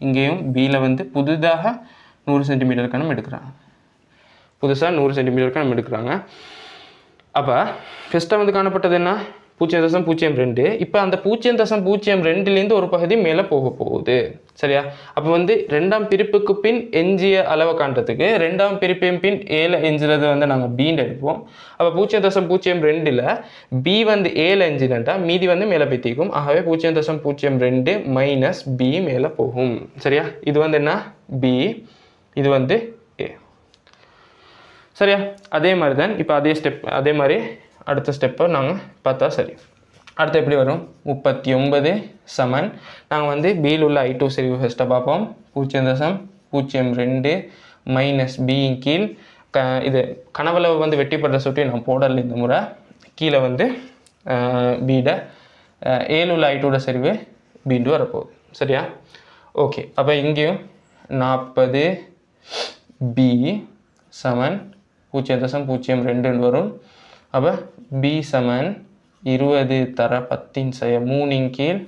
இங்கேயும் பியில் வந்து புதிதாக 100 சென்டிமீட்டர் கணம் எடுக்கிறாங்க. புதுசாக 100 சென்டிமீட்டர் கணம் எடுக்கிறாங்க. அப்போ ஃபஸ்ட்டாக வந்து காணப்பட்டது என்ன? 0.02. இப்போ அந்த 0.02லேருந்து ஒரு பகுதி மேலே போக போகுது. சரியா? அப்போ வந்து ரெண்டாம் பிரிப்புக்கு பின் எஞ்சிய அளவை காண்றதுக்கு ரெண்டாம் பிரிப்பின் பின் ஏல எஞ்சுறது வந்து நாங்கள் பீன்னு எடுப்போம். அப்போ 0.02ல் பி வந்து ஏல எஞ்சினட்டா மீதி வந்து மேலே பற்றிக்கும். ஆகவே 0.02 - பி மேலே போகும். சரியா? இது வந்து என்ன? பி, இது வந்து ஏ. சரியா? அதே மாதிரி தான் இப்போ அதே மாதிரி அடுத்த ஸ்டெப்பை நாங்கள் பார்த்தா சரி. அடுத்து எப்படி வரும்? 39 சமன் நாங்கள் வந்து பியில் உள்ள I2 செறிவு ஃபஸ்ட்டாக பார்ப்போம். 0.02 - பியின் கீழ் இது கனவளவு வந்து வெட்டிப்படுற சுட்டி நான் போடல இந்த முறை. கீழே வந்து பீட ஏழு உள்ள I2 செறிவு பீண்டு வரப்போகுது. சரியா? ஓகே. அப்போ இங்கேயும் 40 பி சமன் 0.02 வரும். அப்போ பி சமன் 20 தர 10/3 கீழ்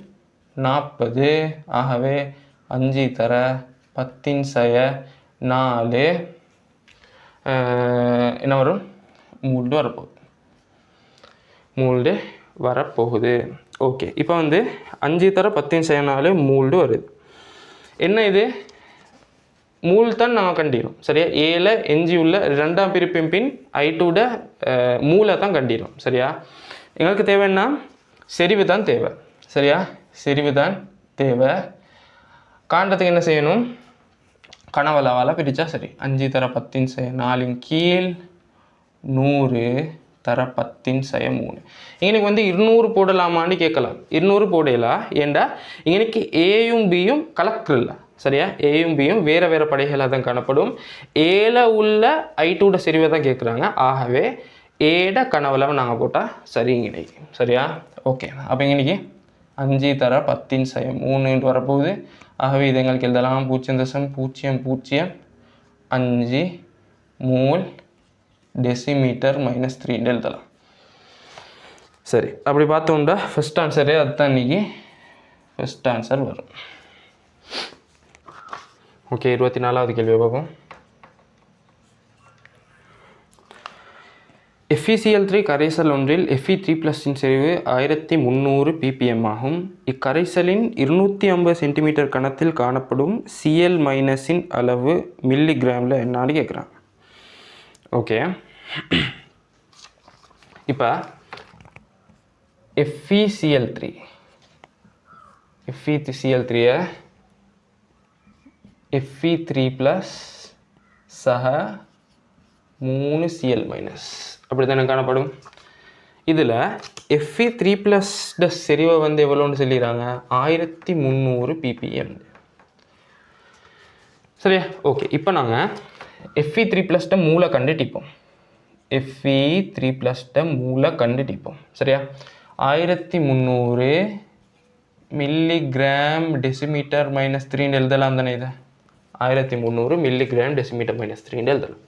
40. ஆகவே 5 தர 10/4 என்ன வரும்? மூல்டு வரப்போகுது. ஓகே. இப்போ வந்து 5 தர 10/4 மூல்டு வருது. என்ன இது? மூல் தான் நாங்கள் கண்டிடும். சரியா? ஏல எஞ்சி உள்ள ரெண்டாம் பிரிப்பின் பின் I2 மூலை தான் கண்டிடும். சரியா? எங்களுக்கு தேவைன்னா செறிவு தான் தேவை. சரியா? செறிவு தான் தேவை. காண்றதுக்கு என்ன செய்யணும்? கனவளவால் பிரித்தா சரி. 5 தர 10/4 கீழ் 100 தர 10/3. இங்கனைக்கு வந்து 200 போடலாமான்னு கேட்கலாம். 200 போடலாம். ஏண்டா இங்கனைக்கு ஏயும் பியும் கலக்குறல. சரியா? ஏயும் பியும் வேறு வேறு படைகளாக தான் காணப்படும். ஏல உள்ள I2 செறிவை தான் கேட்குறாங்க. ஆகவே ஏட கனவளவை நாங்கள் போட்டால் சரிங்க. சரியா? ஓகே. அப்போ இன்னைக்கு 5 தர 10 சயம் 3 வரப்போகுது. ஆகவே இது எங்களுக்கு எழுதலாம் 0.005 மூல் டெசிமீட்டர் -3 எழுதலாம். சரி, அப்படி பார்த்தோம்னா ஃபஸ்ட் ஆன்சரே அதுதான் இன்னைக்கு ஃபஸ்ட் ஆன்சர் வரும். ஓகே, 24வது கேள்வி பார்ப்போம். FeCl3 கரைசல் ஒன்றில் Fe3+ செறிவு 1300 ppm ஆகும். இக்கரைசலின் 250 சென்டிமீட்டர் கனத்தில் காணப்படும் Cl- இன் அளவு மில்லிகிராமில் என்னான்னு கேட்குறான். ஓகே, இப்போ FeCl3 Fe3+ சக 3 Cl- அப்படி தானே காணப்படும். இதில் Fe3+ செறிவை வந்து எவ்வளோன்னு சொல்லிடுறாங்க, 1300 ppm. சரியா? ஓகே, இப்போ நாங்கள் Fe3+ மூளை கண்டுட்டிப்போம். Fe3+ மூளை கண்டுட்டிப்போம். சரியா? 1300 மில்லிகிராம் டெசிமீட்டர் -3 எழுதலாம் தானே. இதை 1300 மில்லிகிராம் டெசிமீட்டர் -3 எழுதலாம்.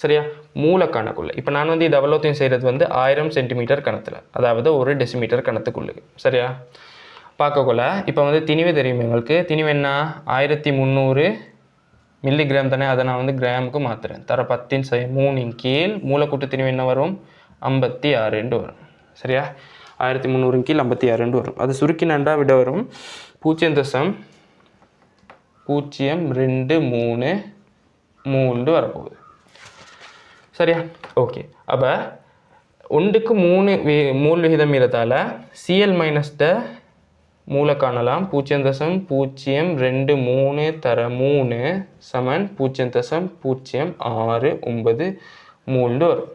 சரியா? மூலக்கணக்குள்ள இப்போ நான் வந்து இது அவ்வளோத்தையும் செய்கிறது வந்து 1000 சென்டிமீட்டர் கணத்தில், அதாவது 1 டெசிமீட்டர் கணத்துக்குள்ளே. சரியா? பார்க்கக்குள்ள இப்போ வந்து திணிவு தெரியும் எங்களுக்கு. திணிவு என்ன, 1300 மில்லிகிராம் தானே. அதை நான் வந்து கிராமுக்கு மாற்றுறேன். தர 10/3 கீழ் மூலக்கூட்டு திணிவு என்ன வரும், 56 வரும். சரியா? 1300 கீழ் 56 வரும். அது சுருக்கினண்டா விட வரும் 0.023 மூன்று வரப்போகுது. சரியா? ஓகே, அப்போ 1க்கு 3 மூல் விகிதம் இருத்தால Cl- மூளை காணலாம். 0.023 தர 3 சமன் 0.069 மூன்று வரும்.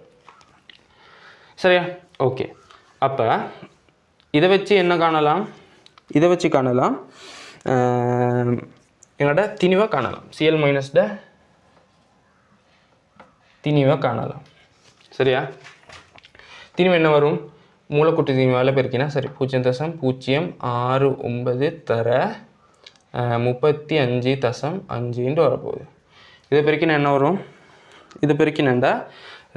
சரியா? ஓகே, அப்போ இதை வச்சு என்ன காணலாம், இதை வச்சு காணலாம் எங்களோட திணிவை காணலாம். Cl- திணிவை காணலாம். சரியா? திணிவு என்ன வரும், மூலக்கூட்டு திணிவால் பெருக்கினா சரி 0.069 தர 35.5 வரப்போகுது. இதை பெருக்கினா என்ன வரும், இதை பெருக்கினண்டா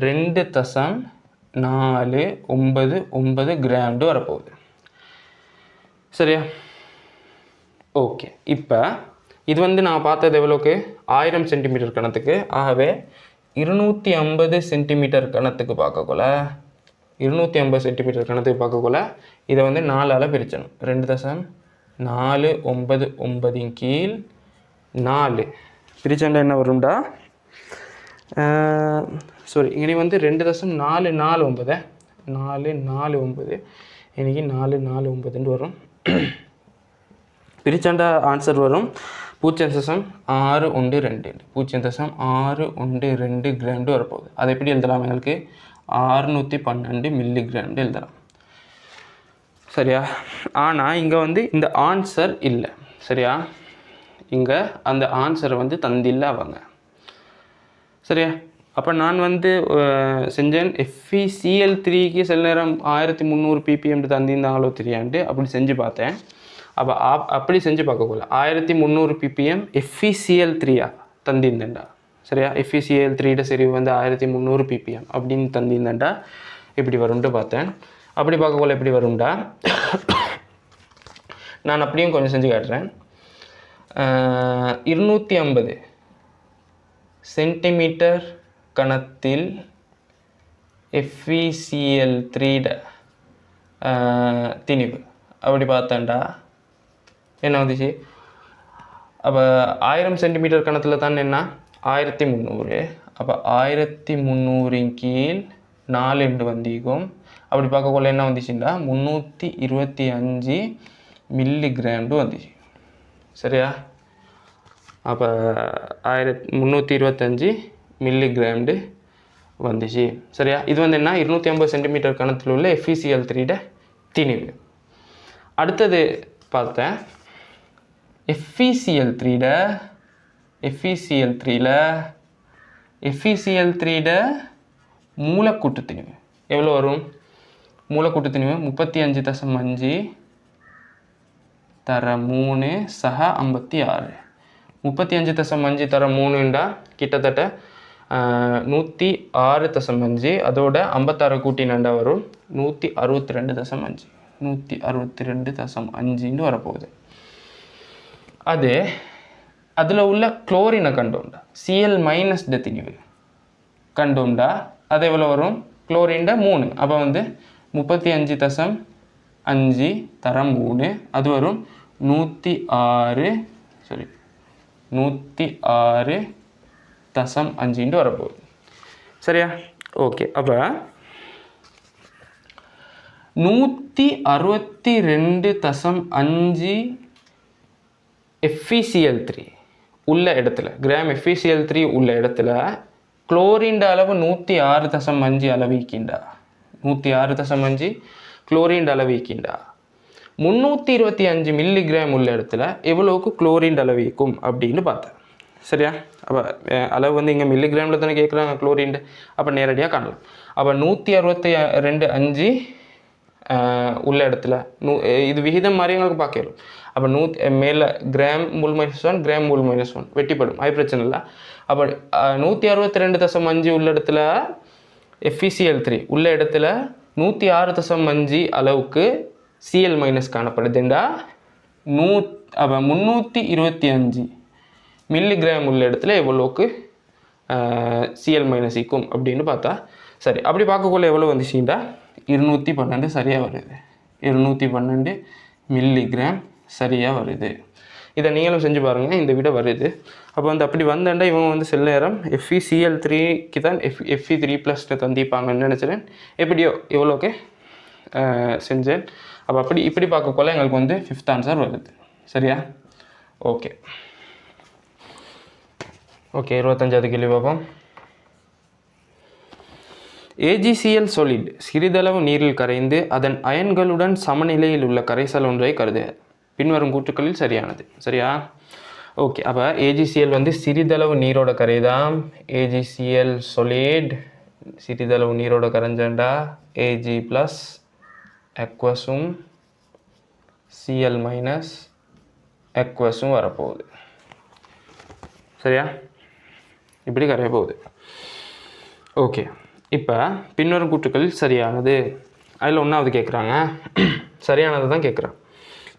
2.499 கிராம் வரப்போகுது. சரியா? ஓகே, இப்போ இது வந்து நான் பார்த்தது எவ்வளோக்கு, 1000 சென்டிமீட்டர் கணத்துக்கு. ஆகவே 250 சென்டிமீட்டர் கணத்துக்கு பார்க்கக்குள்ள 250 சென்டிமீட்டர் கணத்துக்கு பார்க்கக்குள்ள இதை வந்து 4ஆல் பிரிச்சணும். 2.499 கீழ் 4 பிரிச்சண்டா என்ன வரும்டா, சாரி இனி வந்து 2.449 449 இன்னைக்கு 449 வரும். பிரிச்சண்டா ஆன்சர் வரும் 0.612 0.612 கிராம் வரப்போகுது. அதை எப்படி எழுதலாம், எங்களுக்கு 612 மில்லிகிராம் எழுதலாம். சரியா? ஆனால் இங்கே வந்து இந்த ஆன்சர் இல்லை. சரியா? இங்கே அந்த ஆன்சரை வந்து தந்தில்லை அவங்க. சரியா? அப்போ நான் வந்து செஞ்சேன் FeCl3க்கு சில நேரம் 1300 ppm தந்திருந்தாங்களோ தெரியாண்டு அப்படி செஞ்சு பார்த்தேன். அப்போ அப்படி செஞ்சு பார்க்கக்குள்ள 1300 ppm FeCl3 தந்திருந்தேன்டா. சரியா? FeCl3 செறிவு வந்து 1300 ppm அப்படின்னு தந்திருந்தேன்டா இப்படி வரும்ட்டு பார்த்தேன். அப்படி பார்க்கக்குள்ள எப்படி வரும்டா, நான் அப்படியும் கொஞ்சம் செஞ்சு காட்டுறேன். 250 சென்டிமீட்டர் கணத்தில் FeCl3 திணிவு அப்படி பார்த்தேன்டா என்ன வந்துச்சு. அப்போ 1000 சென்டிமீட்டர் கணத்தில் தான் என்ன 1300. அப்போ 1300 கீழ் 4 வந்திக்கும். அப்படி பார்க்கக்குள்ள என்ன வந்துச்சுண்டா 325 மில்லிகிராம் வந்துச்சு. சரியா? அப்போ 325 மில்லிகிராம் வந்துச்சு. சரியா? இது வந்து என்ன 250 சென்டிமீட்டர் கணத்தில் உள்ள FeCl3 திணிவு. அடுத்தது பார்த்தேன் FeCl3ட மூலக்கூட்டு திணிவு எவ்வளோ வரும்? மூலக்கூட்டு திணிவு 35.5 தர 3 சக 56. 35.5 தர 3ண்டா கிட்டத்தட்ட 106.5 அதோட 56 கூட்டினாண்டா வரும் 162.5. 162.5 வரப்போகுது. அதில் உள்ள குளோரினை கண்டோம்டா Cl மைனஸ் திணிவு கண்டோம்டா அது எவ்வளோ வரும்? குளோரின்ட 3 அப்போ வந்து 35.5 தர 3 அது வரும் 106.5 வரப்போகுது. சரியா? ஓகே. அப்போ 162.5 FeCl3 உள்ள இடத்துல கிராம் FeCl3 உள்ள இடத்துல குளோரின் அளவு 106.5 அளவிக்கின்றா. 106.5 குளோரின் அளவிக்கின்றா. 325 மில்லிகிராம் உள்ள இடத்துல எவ்வளோக்கு குளோரின் அளவிக்கும் அப்படின்னு பார்த்தேன். சரியா? அப்போ அளவு வந்து இங்கே மில்லிகிராமில் தானே கேட்குறாங்க குளோரின். அப்போ நேரடியாக காணலாம். அப்போ 162.5 உள்ள இடத்துல இது விகிதம் மாதிரி எங்களுக்கு பார்க்கலாம். அப்போ மேலே கிராம் மூல் -1 கிராம் மூல் -1 வெட்டிப்படும். அது பிரச்சனை இல்லை. அப்போ 162.5 உள்ள இடத்துல FeCl3 உள்ள இடத்துல 106.5 அளவுக்கு Cl மைனஸ் காணப்படுதுண்டா. அப்போ 325 மில்லிகிராம் உள்ள இடத்துல எவ்வளோக்கு Cl மைனஸ் ஈக்கும் அப்படின்னு பார்த்தா சரி. அப்படி பார்க்கக்குள்ள எவ்வளோ வந்துச்சுண்டா 212 சரியாக வருது. 212 மில்லிகிராம் சரியாக வருது. இதை நீங்களும் செஞ்சு பாருங்கள், இந்த விட வருது. அப்போ வந்து அப்படி வந்தாண்டா இவங்க வந்து சில நேரம் FeCl3க்கு தான் Fe3+ தந்திப்பாங்கன்னு நினச்சிறேன். எப்படியோ இவ்வளோக்கு செஞ்சேன். அப்போ இப்படி பார்க்கக்குள்ள எங்களுக்கு வந்து 5th ஆன்சர் வருது. சரியா? ஓகே. 25வது கேள்வி பார்ப்போம். AgCl solid சிறிதளவு நீரில் கரைந்து அதன் அயன்களுடன் சமநிலையில் உள்ள கரைசல் ஒன்றை கருது. பின்வரும் கூற்றுக்களில் சரியானது. சரியா? ஓகே. அப்போ AgCl வந்து சிறிதளவு நீரோட கரைதான். AgCl solid சிறிதளவு நீரோட கரைஞ்சாண்டா Ag + aqueous-உம் Cl - aqueous-உம் வரப்போகுது. சரியா? இப்படி கரைய போகுது. ஓகே. இப்போ பின்வரும் கூற்றுக்களில் சரியானது. அதில் ஒன்றாவது கேட்குறாங்க, சரியானது தான் கேட்குறான்.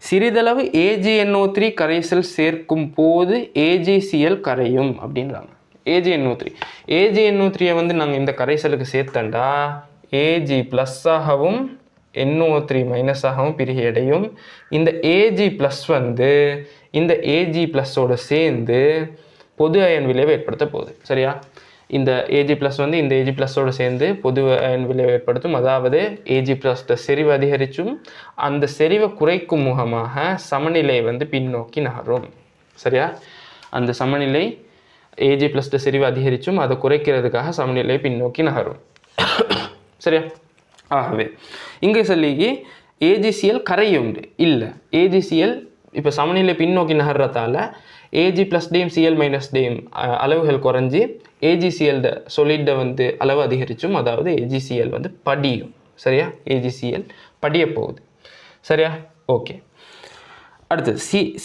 சிறிதளவு AgNO3 கரைசல் சேர்க்கும் போது AgCl கரையும் அப்படின்றாங்க. AgNO3 வந்து நாங்கள் இந்த கரைசலுக்கு சேர்த்தண்டா Ag +ஆகவும் NO3 - பிரிகையடையும். இந்த Ag+ வந்து இந்த Ag+ஓட சேர்ந்து பொது அயன் விளைவை ஏற்படுத்த போகுது. சரியா? இந்த Ag+ வந்து இந்த Ag+ஓட சேர்ந்து பொது அயன் விளைவை ஏற்படுத்தும். அதாவது Ag+ செறிவு அதிகரிச்சும் அந்த செறிவை குறைக்கும் முகமாக சமநிலை வந்து பின்னோக்கி நகரும். சரியா? அந்த சமநிலை Ag+ செறிவு அதிகரிச்சும் அதை குறைக்கிறதுக்காக சமநிலை பின்னோக்கி நகரும். சரியா? ஆகவே இங்கே சொல்லிக்கு AgCl கரையும் இல்லை. AgCl இப்போ சமநிலை பின்னோக்கி நகர்றதால Ag+ Cl - அளவுகள் குறைஞ்சி AgCl சொல்லிட வந்து அளவு அதிகரிச்சும், அதாவது AgCl வந்து படியும். சரியா? AgCl படிய போகுது. சரியா? ஓகே. அடுத்து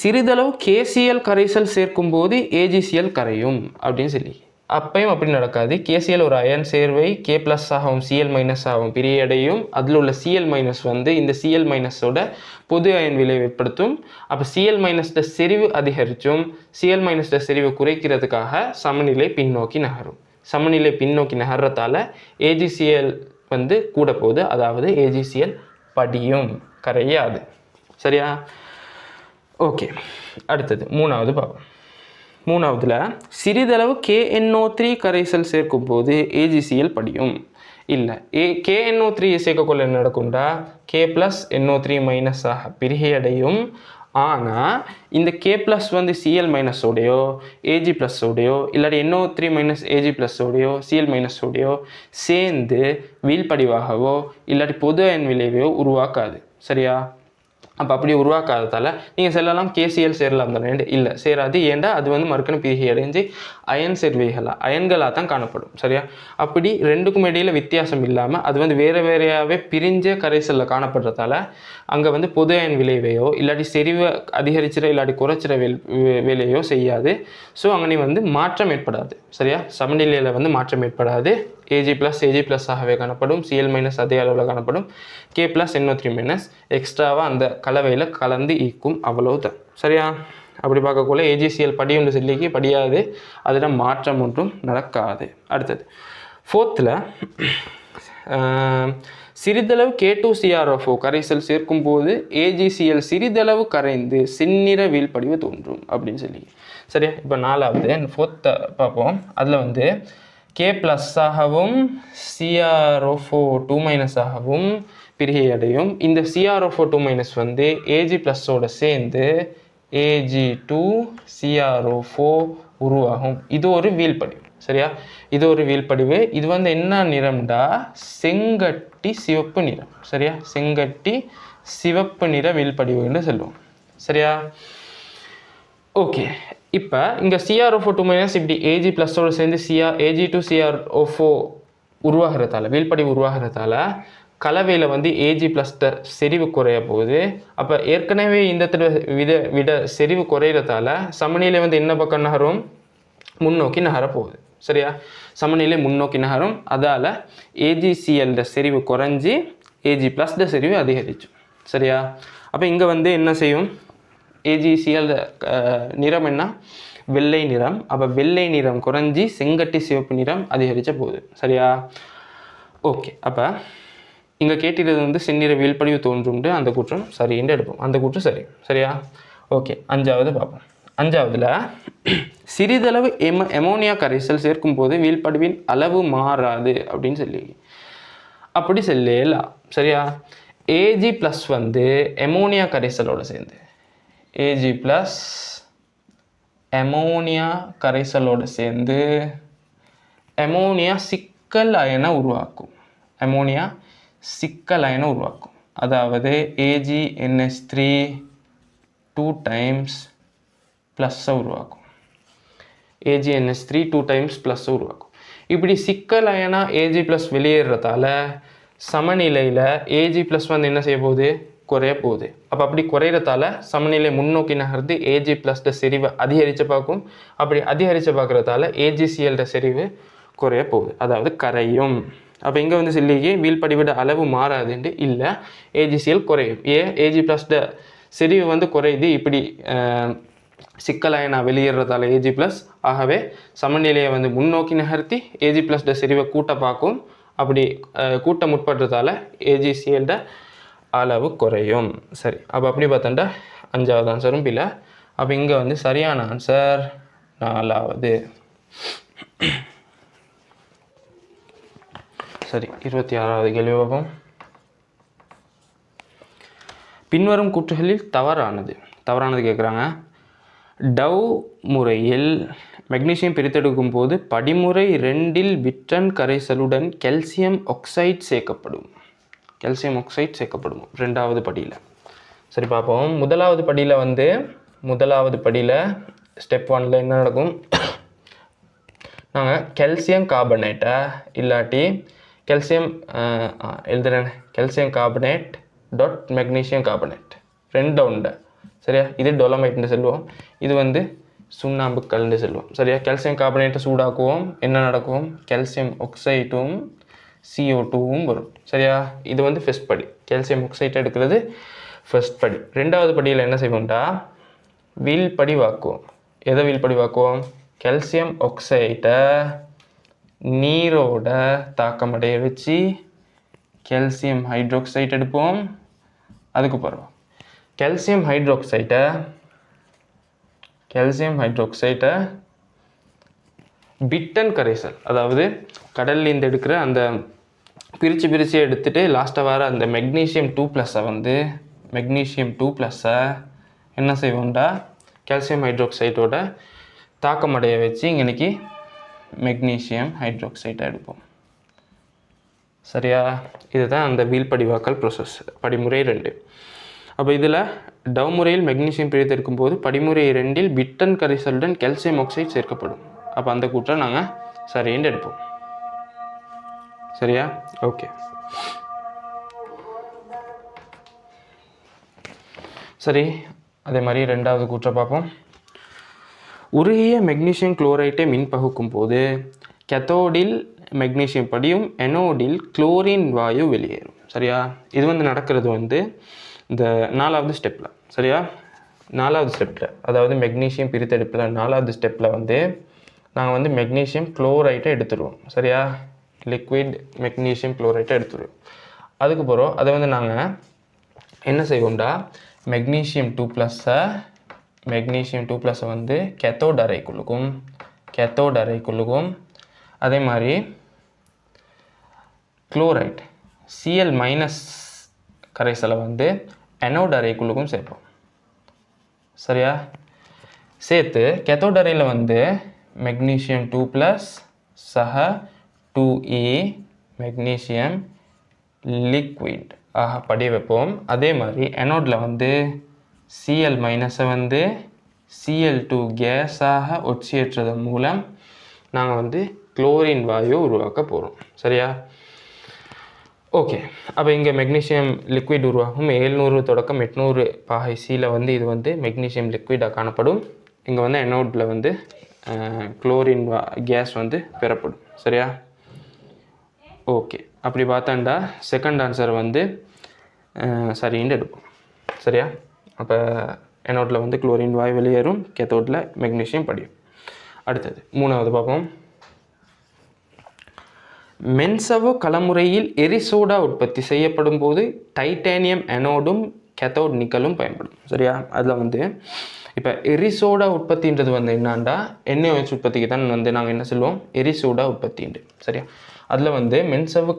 சிறிதளவு KCl கரைசல் சேர்க்கும் போது AgCl கரையும் அப்படின்னு சொல்லி அப்பையும் அப்படி நடக்காது. KCl ஒரு அயன் சேர்வை K+ ஆகவும் Cl- ஆகவும் பிரியடையும். அதில் உள்ள Cl- வந்து இந்த Cl- பொது அயன் விளைவை ஏற்படுத்தும். அப்போ Cl- செறிவு அதிகரிச்சும் Cl- செறிவு குறைக்கிறதுக்காக சமநிலை பின்னோக்கி நகரும். சமநிலை பின்னோக்கி நகர்றதால AgCl வந்து கூட போகுது. அதாவது AgCl படியும், கரையாது. சரியா? ஓகே. அடுத்தது மூணாவது பார்ப்போம். மூணாவதுல சிறிதளவு KNO3 கரைசல் சேர்க்கும் போது AgCl படியும். இல்லை, KNO3 சேர்க்கக்குள்ள என்ன நடக்கும்டா K + NO3- ஆக பிரிகையடையும். ஆனால் இந்த K+ வந்து Cl- ஓடையோ Ag+ ஓடையோ இல்லாட்டி NO3- Ag+ ஓடையோ Cl- ஓடையோ சேர்ந்து வீழ்படிவாகவோ இல்லாட்டி பொது அயன் விளைவையோ உருவாக்காது. சரியா? அப்போ அப்படி உருவாக்காததால் நீங்கள் செல்லலாம் KCl சேரலாம் தானே, இல்லை சேராது. ஏன்டா அது வந்து மறுக்கணும் பிரிகை அடைஞ்சு அயன் அயன்களாக தான் காணப்படும். சரியா? அப்படி ரெண்டுக்கும் இடையில் வித்தியாசம் இல்லாமல் அது வந்து வேறு வேறையாகவே பிரிஞ்ச கரைசலில் காணப்படுறதால அங்கே வந்து பொது அயன் விளைவையோ இல்லாட்டி செறிவை அதிகரிச்சிட இல்லாட்டி குறைச்சிட வேலையோ செய்யாது. ஸோ அங்கே வந்து மாற்றம் ஏற்படாது. சரியா? சமநிலையில் வந்து மாற்றம் ஏற்படாது. Ag+ ஆகவே காணப்படும். Cl- அதே அளவில் காணப்படும். K+ NO3- எக்ஸ்ட்ராவாக அந்த கலவையில் கலந்து ஈக்கும். அவ்வளவுதான். சரியா? அப்படி பார்க்கக்குள்ள AgCl படி ஒன்று சொல்லிக்கு படியாது, அதில் மாற்றம் ஒன்றும் நடக்காது. அடுத்தது 4th சிறிதளவு K2CrO4 கரைசல் சேர்க்கும் போது AgCl சிறிதளவு கரைந்து செந்நிற வீழ்படிவு தோன்றும் அப்படின்னு சொல்லி. சரியா? இப்போ 4வது 4th பார்ப்போம். அதில் வந்து K+ ஆகவும் CrO4 ஆகவும் பிரிகை அடையும். இந்த CrO4 வந்து Ag+ சேர்ந்து Ag2CrO4 உருவாகும். இது ஒரு வீழ்படிவு. சரியா? இது ஒரு வீழ்படிவு. இது வந்து என்ன நிறம்டா, செங்கட்டி சிவப்பு நிறம். சரியா? செங்கட்டி சிவப்பு நிற வீழ்படிவுன்னு சொல்லுவோம். சரியா? ஓகே. இப்போ இங்கே CrO4 இப்படி Ag+ சேர்ந்து Ag2CrO4 உருவாகிறதால வீழ்படிவு உருவாகிறதால கலவையில் வந்து Ag+ செறிவு குறைய போகுது. அப்போ ஏற்கனவே இந்த விட செறிவு குறையிறதால சமநிலை வந்து என்ன பக்கம் நகரும், முன்னோக்கி நகரப்போகுது. சரியா? சமநிலை முன்னோக்கி நகரும். அதால் AgCl செறிவு குறைஞ்சி Ag+ செறிவு அதிகரிச்சு. சரியா? அப்போ இங்கே வந்து என்ன செய்யும், AgCl நிறம் என்ன, வெள்ளை நிறம். அப்போ வெள்ளை நிறம் குறைஞ்சி செங்கட்டி சிவப்பு நிறம் அதிகரித்த போகுது. சரியா? ஓகே. அப்போ இங்கே கேட்டிருந்தது வந்து செந்நிற வீழ்படிவு தோன்றும்ட்டு அந்த கூற்றம் சரின்னு எடுப்போம். அந்த கூற்று சரி. சரியா? ஓகே. 5வது பார்ப்போம். 5வதுல சிறிதளவு அமோனியா கரைசல் சேர்க்கும் போது வீழ்படிவின் அளவு மாறாது அப்படின்னு சொல்லி அப்படி சொல்லலாம். சரியா? Ag+ வந்து அமோனியா கரைசலோட சேர்ந்து Ag+ அமோனியா கரைசலோட சேர்ந்து அமோனியா சிக்கல் அயனை உருவாக்கும். அமோனியா சிக்கல் அயனை உருவாக்கும். அதாவது AgNH3 2 டைம்ஸ் ப்ளஸ்ஸை உருவாக்கும். AgNH3 2 டைம்ஸ் ப்ளஸ்ஸை உருவாக்கும். இப்படி சிக்கல் அயனா Ag+ வெளியேறதால சமநிலையில் Ag+ வந்து என்ன செய்ய போகுது, குறைய போகுது. அப்போ அப்படி குறையிறதால சமநிலை முன்னோக்கி நகர்ந்து Ag+ செறிவை அதிகரித்து பார்க்கும். அப்படி அதிகரித்து பார்க்குறதால AgCl செறிவு குறைய போகுது, அதாவது கரையும். அப்போ இங்கே வந்து சொல்லிக்கு வீழ்படிவிட அளவு மாறாதுன்ட்டு இல்லை, AgCl குறையும். ஏன், Ag+ செறிவு வந்து குறையுது. இப்படி சிக்கலாயனா வெளியேறதால Ag+, ஆகவே சமநிலையை வந்து முன்னோக்கி நகர்த்தி Ag+ செறிவை கூட்ட பார்க்கும். அப்படி கூட்ட முற்படுறதால AgCl அளவு குறையும். சரி. அப்போ அப்படி பார்த்தோம்னா 5வது ஆன்சரும் பிள்ளை. அப்போ இங்கே வந்து சரியான ஆன்சர் 4வது. சரி. 26வது கேள்வி பார்ப்போம். பின்வரும் கூற்றுகளில் தவறானது கேட்குறாங்க. டவ் முறையில் மெக்னீசியம் பிரித்தெடுக்கும் போது படிமுறை 2இல் விட்ரன் கரைசலுடன் கால்சியம் ஆக்சைடு சேர்க்கப்படும். 2வது படியில். சரி, பார்ப்போம். முதலாவது படியில் ஸ்டெப் 1ல் என்ன நடக்கும், நாங்கள் கால்சியம் கார்பனேட்டை இல்லாட்டி calcium carbonate dot magnesium carbonate 2 உண்டு. சரியா? இது டொலமைட்னு சொல்லுவோம். இது வந்து சுண்ணாம்பு கல்னு சொல்லுவோம். சரியா? கால்சியம் கார்பனேட்டை சூடாக்குவோம். என்ன நடக்கும், கால்சியம் ஆக்சைடும் CO2வும் வரும். சரியா? இது வந்து ஃபர்ஸ்ட் படி. கால்சியம் ஆக்சைடு எடுக்கிறது ஃபர்ஸ்ட் படி. 2வது படியில் என்ன செய்வோம்டா, வீழ்படிவாக்குவோம். எதை வீழ்படிவாக்குவோம், கால்சியம் ஆக்சைடை நீரோட தாக்கமடைய வச்சு கால்சியம் ஹைட்ரோக்சைடு எடுப்போம். அதுக்கு பிறகு கால்சியம் ஹைட்ரோக்சைடை பிட்டன் கரைசல், அதாவது கடல்லேருந்து எடுக்கிற அந்த பிரித்து எடுத்துகிட்டு லாஸ்ட்டாக வர அந்த மெக்னீசியம் 2+ என்ன செய்வோம்டா, கால்சியம் ஹைட்ரோக்சைடோட தாக்கமடைய வச்சு இன்றைக்கி மெக்னீசியம் ஹைட்ரோக்சைடை எடுப்போம். சரியா? இதுதான் அந்த வீழ்படிவாக்கல் ப்ரோசஸ், படிமுறை 2. அப்போ இதில் டவ் முறையில் மெக்னீசியம் பிரித்தெடுக்கும் போது படிமுறை 2இல் பிட்டன் கரைசலுடன் கால்சியம் ஆக்சைடு சேர்க்கப்படும். அப்போ அந்த கூற்றை நாங்கள் சரின்னு எடுப்போம். சரியா? ஓகே. சரி, அதே மாதிரி ரெண்டாவது கூற்றை பார்ப்போம். உருகிய மெக்னீசியம் குளோரைட்டை மின் பகுக்கும் போது கேத்தோடில் மெக்னீசியம் படியும், எனோடில் குளோரின் வாயு வெளியேறும். சரியா? இது வந்து நடக்கிறது வந்து இந்த 4வது ஸ்டெப்பில். சரியா? 4வது ஸ்டெப்பில், அதாவது மெக்னீசியம் பிரித்தெடுப்பில் 4வது ஸ்டெப்பில் வந்து நாங்கள் வந்து மெக்னீசியம் குளோரைட்டை எடுத்துடுவோம். சரியா? லிக்விட் மெக்னீசியம் குளோரைட்டை எடுத்துடுவோம். அதுக்கு பிறகு அதை வந்து நாங்கள் என்ன செய்வோம்டா, மெக்னீசியம் 2+ வந்து கேத்தோட் அறைக்குள்ளுக்கும் அதே மாதிரி குளோரைட் Cl- கரைசலை வந்து எனோட் அறைக்குள்ளுக்கும் சேர்ப்போம். சரியா? சேர்த்து கேத்தோட் அறையில் வந்து மெக்னீசியம் 2+ சக 2E மெக்னீசியம் லிக்விட் படிய வைப்போம். அதே மாதிரி எனோடில் வந்து Cl- வந்து Cl2 கேஸாக ஒட்சியேற்றதன் மூலம் நாங்கள் வந்து குளோரின் வாயு உருவாக்க போகிறோம். சரியா? ஓகே. அப்போ இங்கே மெக்னீசியம் லிக்விட் உருவாகும். 700 தொடக்கம் 800 பாகை Cயில் வந்து இது வந்து மெக்னீசியம் லிக்விடாக காணப்படும். இங்கே வந்து எனோடில் வந்து குளோரின் கேஸ் வந்து பெறப்படும். சரியா? ஓகே. அப்படி பார்த்தாண்டா செகண்ட் ஆன்சர் வந்து சரின்னு எடுப்போம். சரியா? அப்போ எனோடில் வந்து குளோரின் வாயு வெளியேறும், கேத்தோடில் மெக்னீசியம் படியும். அடுத்தது 3வது பார்ப்போம். மென்சவு கலமுறையில் எரிசோடா உற்பத்தி செய்யப்படும் போது டைட்டானியம் எனோடும் கேத்தோட் நிக்கலும் பயன்படும். சரியா? அதில் வந்து இப்போ எரிசோடா உற்பத்தின்றது வந்து என்னான்டா, NaOH உற்பத்திக்கு தான் வந்து நாங்கள் என்ன சொல்லுவோம், எரிசோடா உற்பத்தின்ட்டு. சரியா? அதில் வந்து மென்சவு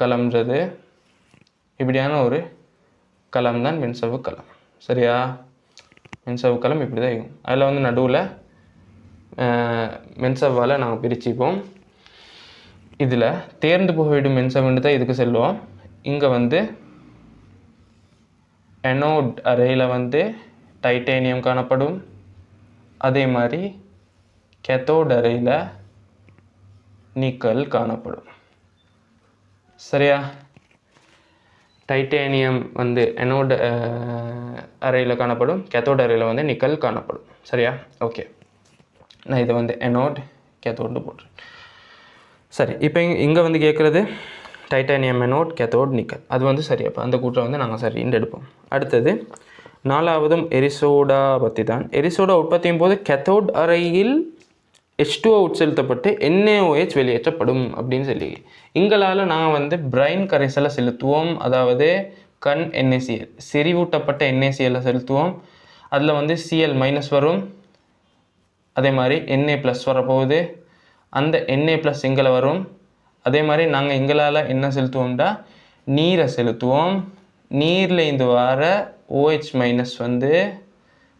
கலம்ன்றது இப்படியான ஒரு கலம் தான் மென்சவு கலம். சரியா? மென்சவு கலம் இப்படி தான் இருக்கும். அதில் வந்து நடுவில் மென்சவால் நாங்கள் பிரிச்சுப்போம். இதில் தேர்ந்து போய்விடும் மென்சவுன்னு தான் இதுக்கு செல்வோம். இங்கே வந்து எனோட் அறையில் வந்து டைட்டானியம் காணப்படும். அதே மாதிரி கேத்தோட் அறையில் நிக்கல் காணப்படும். சரியா? டைட்டானியம் வந்து எனோட் அறையில் காணப்படும், கேத்தோட் அறையில் வந்து நிக்கல் காணப்படும். சரியா? ஓகே. நான் இதை வந்து எனோட் கேத்தோடு போட்டுறேன். சரி, இப்போ இங்கே வந்து கேட்குறது டைட்டானியம் எனோட் கேத்தோட் நிக்கல், அது வந்து சரி. அப்போ அந்த கூற்றை வந்து நாங்கள் சரின்னு எடுப்போம். அடுத்தது 4வதும் எரிசோடா பற்றி தான். எரிசோடா உற்பத்தியும் போது கேத்தோட் அறையில் H2O உட்செலுத்தப்பட்டு NaOH வெளியேற்றப்படும் அப்படின்னு சொல்லி இங்களால் நாங்கள் வந்து பிரைன் கரைசலை செலுத்துவோம். அதாவது கண் NaCl செறிவூட்டப்பட்ட NaCl செலுத்துவோம். அதில் வந்து Cl- வரும். அதே மாதிரி Na+ வரப்போகுது. அந்த Na+ இங்கே வரும். அதே மாதிரி நாங்கள் எங்களால் என்ன செலுத்துவோம்டா, நீரை செலுத்துவோம். நீரில் இந்த வர OH- வந்து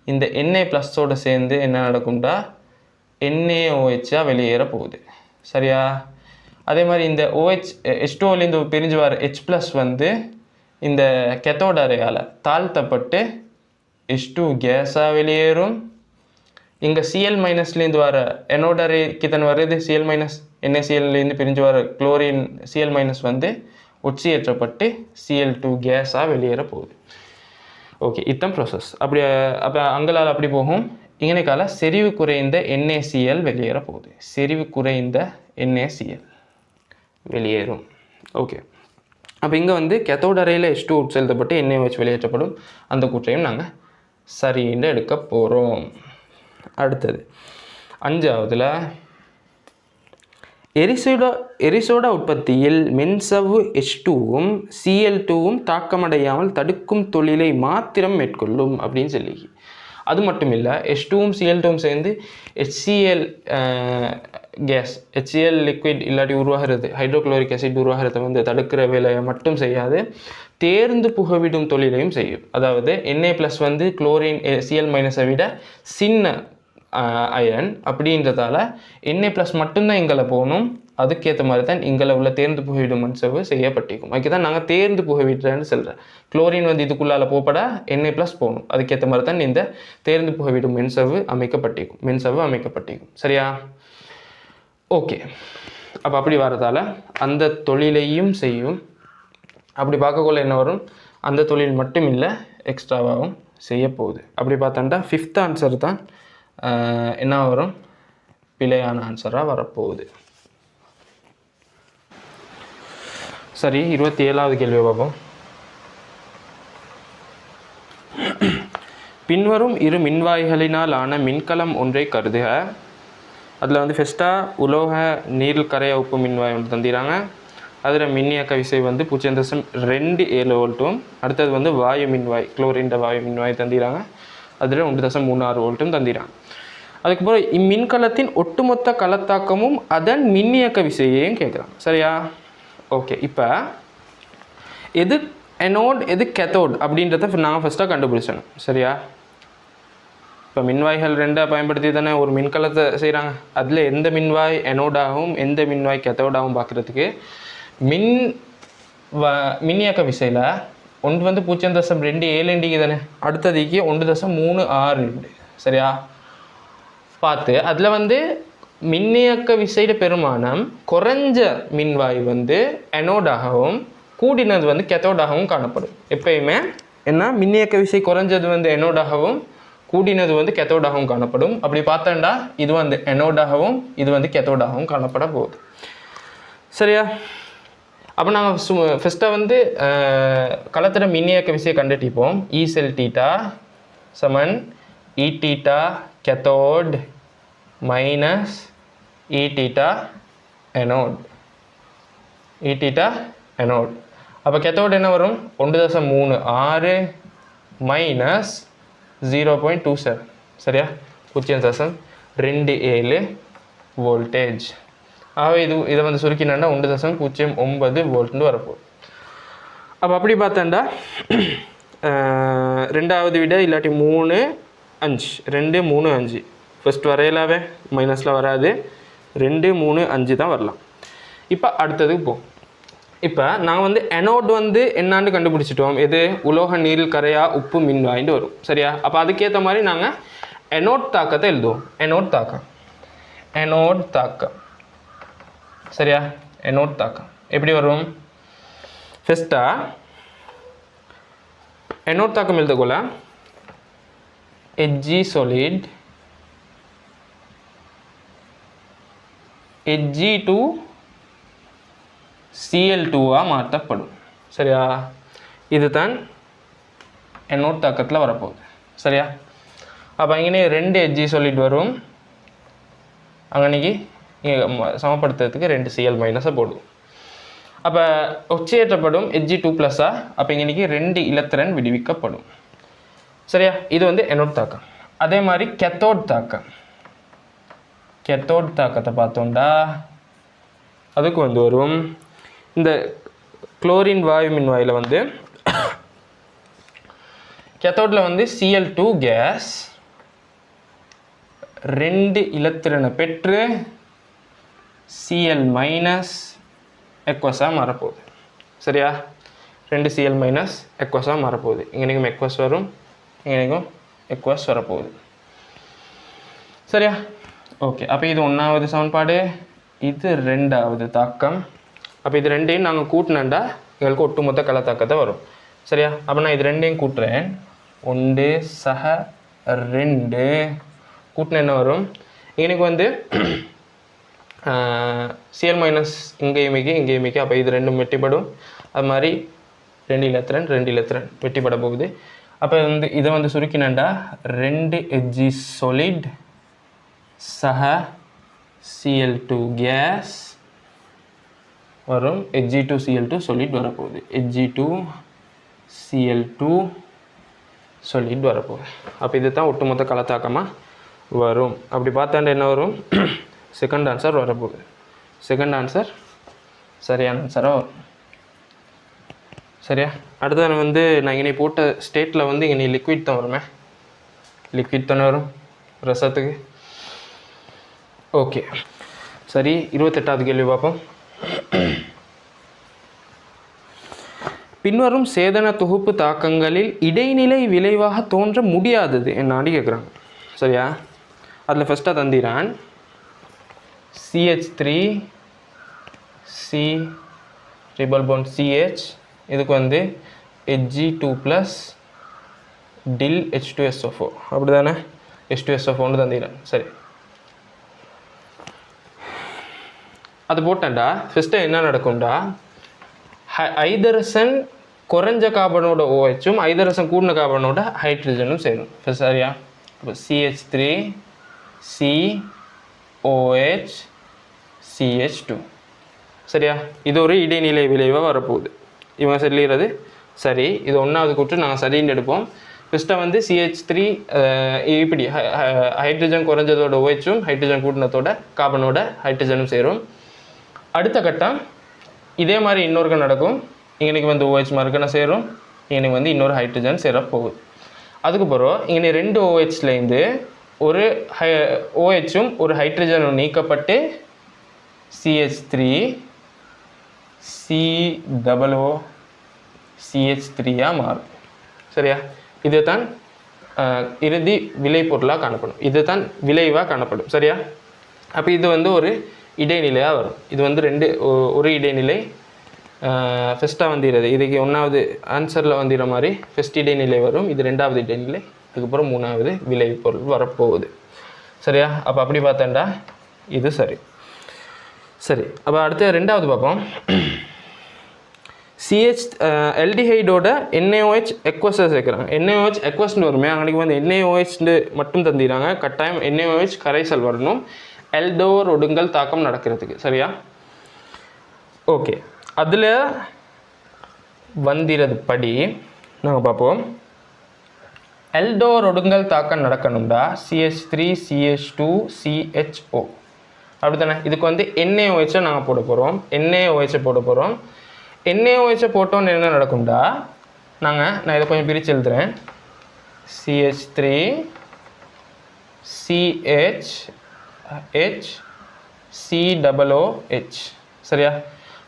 இந்த Na+ஓடு சேர்ந்து என்ன நடக்கும்டா, NaOH வெளியேற போகுது. சரியா? அதே மாதிரி இந்த OH H2O பிரிஞ்சு வர H+ வந்து இந்த கேத்தோட் அறையால் தாழ்த்தப்பட்டு H2 கேஸாக வெளியேறும். இங்கே Cl- வர எனோட் அறைக்கு தான் வருது. Cl- NaCl பிரிஞ்சு வர குளோரின் Cl- வந்து ஒட்சியேற்றப்பட்டு Cl2 கேஸாக வெளியேற போகுது. ஓகே, இதுதான் ப்ராசஸ். அப்போ அங்களால் அப்படி போகும். இங்கனைக்கால செறிவு குறைந்த NaCl வெளியேற போகுது. செறிவு குறைந்த NaCl வெளியேறும். ஓகே. அப்போ இங்கே வந்து கேத்தோட் அறையில் H2 உட்செலுத்தப்பட்டு NaOH வெளியேற்றப்படும். அந்த கூற்றையும் நாங்கள் சரின்னு எடுக்க போகிறோம். அடுத்தது 5வதுல எரிசோடா உற்பத்தியில் மென்சவ்வு H2வும் Cl2வும் தாக்கமடையாமல் தடுக்கும் தொழிலை மாத்திரம் மேற்கொள்ளும் அப்படின்னு சொல்லி. அது மட்டும் இல்லை, H2வும் Cl2வும் சேர்ந்து HCl கேஸ், HCl லிக்விட் இல்லாட்டி உருவாகிறது, ஹைட்ரோக்ளோரிக் ஆசிட் உருவாகிறத வந்து தடுக்கிற வேலையை மட்டும் செய்யாது, தேர்ந்து புகவிடும் தொழிலையும் செய்யும். அதாவது Na+ வந்து குளோரின் Cl- விட சின்ன அயன் அப்படின்றதால Na+ மட்டும்தான் இங்கே போகணும். அதுக்கேற்ற மாதிரி தான் இங்கே உள்ள தேர்ந்து புகைவிடும் மென்சவ்வு செய்யப்பட்டிருக்கும். அதுக்கு தான் நாங்கள் தேர்ந்து புகைவிடுறேன்னு சொல்கிறேன். குளோரின் வந்து இதுக்குள்ளால் போப்பட Na+ போகணும். அதுக்கேற்ற மாதிரி தான் இந்த தேர்ந்து புகைவிடும் மென்சவ்வு அமைக்கப்பட்டிருக்கும். சரியா? ஓகே. அப்போ அப்படி வரதால் அந்த தொழிலையும் செய்யும். அப்படி பார்க்கக்குள்ள என்ன வரும், அந்த தொழில் மட்டும் இல்லை எக்ஸ்ட்ராவாகவும் செய்ய போகுது. அப்படி பார்த்தோம்னா 5th ஆன்சர் தான் என்ன வரும், பிழையான ஆன்சராக வரப்போகுது. சரி, 27வது கேள்வி பார்ப்போம். பின்வரும் இரு மின்வாய்களினால் ஆன மின்கலம் ஒன்றை கருதுக. அதில் வந்து ஃபஸ்ட்டாக உலோக நீரில் கரைய உப்பு மின்வாய் ஒன்று தந்திராங்க. அதில் மின்னியக்க விசை வந்து 0.27 வோல்ட்டும், அடுத்தது வந்து வாயு மின்வாய், குளோரின் வாயு மின்வாய் தந்திராங்க. அதில் 1.36 வோல்ட்டும் தந்திராங்க. அதுக்கப்புறம் இம்மின்கலத்தின் ஒட்டுமொத்த கலத்தாக்கமும் அதன் மின்னியக்க விசையையும் கேட்குறாங்க. சரியா? ஓகே. இப்போ எது எனோட் எது கேத்தோட் அப்படின்றத நாங்கள் ஃபஸ்ட்டாக கண்டுபிடிச்சணும். சரியா? இப்போ மின்வாய்கள் ரெண்டை பயன்படுத்தி தானே ஒரு மின்கலத்தை செய்கிறாங்க. அதில் எந்த மின்வாய் எனோடாகவும் எந்த மின்வாய் கேத்தோடாகவும் பார்க்குறதுக்கு மின்னியக்க விசையில் ஒன்று வந்து 0.27 தானே, அடுத்ததுக்கு 1.36. சரியா? பார்த்து அதில் வந்து மின்னியக்க விசையிட பெருமானம் குறைஞ்ச மின்வாய் வந்து எனோடாகவும் கூடினது வந்து கேத்தோடாகவும் காணப்படும். எப்பயுமே என்ன, மின்னியக்க விசை குறைஞ்சது வந்து எனோடாகவும் கூடினது வந்து கேத்தோடாகவும் காணப்படும். அப்படி பார்த்தோம்னா இது வந்து எனோடாகவும் இது வந்து கேத்தோடாகவும் காணப்பட போகுது. சரியா? அப்போ நாங்கள் ஃபஸ்ட்டாக வந்து களத்தில் மின்னியக்க விசையை கண்டுபிடிப்போம். E செல் தீட்டா சமன் E theta cathode minus E theta anode. E theta anode. அப்போ கேத்தோட் என்ன வரும், 1.36 மைனஸ் 0.27. சரியா? 0.27 வோல்டேஜ். ஆகவே இதை வந்து சுருக்கினா 1.09 வோல்ட்னு வரப்போகுது. அப்போ அப்படி பார்த்தேன்டா ரெண்டாவது விட இல்லாட்டி 3 5 2 3 5 ஃபஸ்ட் வரையலாவே மைனஸில் வராது, 2 3 5 தான் வரலாம். இப்போ அடுத்ததுக்கு போகும். இப்போ நாங்கள் வந்து எனோட் வந்து என்னான்னு கண்டுபிடிச்சிட்டோம். எது, உலோக நீரில் கரையா உப்பு மின்வாய்ந்து வரும். சரியா? அப்போ அதுக்கேற்ற மாதிரி நாங்கள் எனோட் தாக்கத்தை எழுதுவோம். எனோட் தாக்கம். சரியா? எனோட் தாக்கம் எப்படி வரும், ஃபஸ்ட்டாக எனோட் தாக்கம் எழுதக்குள்ள Hg solid Hg2 Cl2 மாற்றப்படும். சரியா? இதுதான் எனோட் தாக்கத்தில் வரப்போகுது. சரியா? அப்போ இங்கே 2 Hg solid வரும், அங்கன்னைக்கு சமப்படுத்துறதுக்கு 2 Cl- போடுவோம். அப்போ ஒச்சேற்றப்படும் Hg2+. அப்போ இன்றைக்கி 2 இலத்திரன் விடுவிக்கப்படும். சரியா? இது வந்து எனோட் தாக்கம். அதே மாதிரி கேத்தோட் தாக்கத்தை பார்த்தோம்டா அதுக்கு வந்து வரும், இந்த குளோரின் வாயு மின்வாயில் வந்து கேத்தோடில் வந்து Cl2 கேஸ் 2 இலத்திரனை பெற்று Cl- எக்வஸாக மாறப்போகுது. சரியா? 2 Cl- எக்வஸாக மாறப்போகுது. இங்கேனைக்கும் எக்வஸ் வரும், இங்கேனைக்கும் எக்வஸ் வரப்போகுது. சரியா? ஓகே. அப்போ இது 1வது சமன்பாடு, இது 2வது தாக்கம். அப்போ இது ரெண்டையும் நாங்கள் கூட்டினண்டா எங்களுக்கு ஒட்டுமொத்த கலத்தாக்கத்தை வரும். சரியா? அப்போ நான் இது ரெண்டையும் கூட்டுறேன். 1 சக 2 கூட்டின என்ன வரும், எனக்கு வந்து Cl- இங்கேயுமிக்கு அப்போ இது ரெண்டும் வெட்டிப்படும். அது மாதிரி 2 இலத்திரன் வெட்டிப்பட போகுது. அப்போ வந்து இதை வந்து சுருக்கினண்டா 2 Hg solid சக Cl2 கேஸ் வரும், Hg2Cl2 solid வரப்போகுது. Hg2Cl2 solid வரப்போகுது. அப்போ இது தான் ஒட்டுமொத்த கலத்தாக்கமாக வரும். அப்படி பார்த்தாண்ட என்ன வரும், செகண்ட் ஆன்சர் வரப்போகுது. செகண்ட் ஆன்சர் சரியான ஆன்சராக வரும். சரியா? அடுத்தது வந்து நான் இங்கே போட்ட ஸ்டேட்டில் வந்து இங்கே லிக்விட் தான் வருமே, லிக்விட் தானே வரும் ரசத்துக்கு. ஓகே. சரி. 28வது கேள்வி பார்ப்போம். பின்வரும் சேதன தொகுப்பு தாக்கங்களில் இடைநிலை விளைவாக தோன்ற முடியாதது என்னான்னு கேட்குறாங்க. சரியா? அதில் ஃபஸ்ட்டாக தந்திரான் CH3 C triple bond CH, இதுக்கு வந்து Hg2+ டில் H2SO4 அப்படி தானே, H2SO4 தந்திரான். சரி, அது போட்டாண்டா ஃபஸ்ட்டு என்ன நடக்கும்டா, ஐதரசன் குறைஞ்ச கார்பனோட OHம் ஐதரசன் கூடின கார்பனோட ஹைட்ரஜனும் சேரும். சரியா? இப்போ CH3 COH CH2. சரியா? இது ஒரு இடைநிலை விளைவாக வரப்போகுது. இவங்க சொல்லிடுறது சரி. இது ஒன்றாவது கூற்று நாங்கள் சரின்னு எடுப்போம். ஃபஸ்ட்டாக வந்து CH3 இப்படி ஹைட்ரஜன் குறைஞ்சதோட OHம் ஹைட்ரஜன் கூட்டினத்தோட கார்பனோட ஹைட்ரஜனும் சேரும். அடுத்த கட்டம் இதே மாதிரி இன்னொருக்கு நடக்கும். இன்றைக்கி வந்து OH மறுக்கணும் சேரும், இன்றைக்கி வந்து இன்னொரு ஹைட்ரஜன் சேர போகுது. அதுக்கப்புறம் இங்கே 2 OHலேருந்து ஒரு OHம் ஒரு ஹைட்ரஜனும் நீக்கப்பட்டு CH3 COO CH3 மாறும். சரியா? இது தான் இறுதி விளைபொருளாக காணப்படும், இது தான் விளைவாக காணப்படும். சரியா? அப்போ இது வந்து ஒரு இடைநிலையாக வரும். இது வந்து ஒரு இடைநிலை ஃபஸ்ட்டாக வந்துடுறது. இதுக்கு ஒன்றாவது ஆன்சரில் வந்துடுற மாதிரி ஃபஸ்ட் இடைநிலை வரும், இது 2வது இடைநிலை, அதுக்கப்புறம் 3வது விளைபொருள் வரப்போகுது. சரியா? அப்போ அப்படி பார்த்தேன்டா இது சரி. சரி, அப்போ அடுத்த 2வது பார்ப்போம். ஆல்டிஹைடோட NaOH எக்வஸை சேர்க்குறாங்க. NaOH எக்வஸ்ன்னு வருமே, அன்றைக்கி வந்து NaOHன்னு மட்டும் தந்திடுறாங்க. கட்டாயம் NaOH கரைசல் வரணும் எல்டோர் ஒடுங்கல் தாக்கம் நடக்கிறதுக்கு. சரியா? ஓகே, அதில் வந்திரது படி நாங்கள் பார்ப்போம். எல்டோர் ஒடுங்கல் தாக்கம் நடக்கணும்டா CH3 CH2 CHO அப்படி தானே. இதுக்கு வந்து NaOHை நாங்கள் போட போகிறோம், NaOHை போட போகிறோம். NaOHை போட்டோன்னு என்ன நடக்கும்டா, நான் இதை கொஞ்சம் பிரித்து எழுதுகிறேன். CH3 CH COOH. சரியா?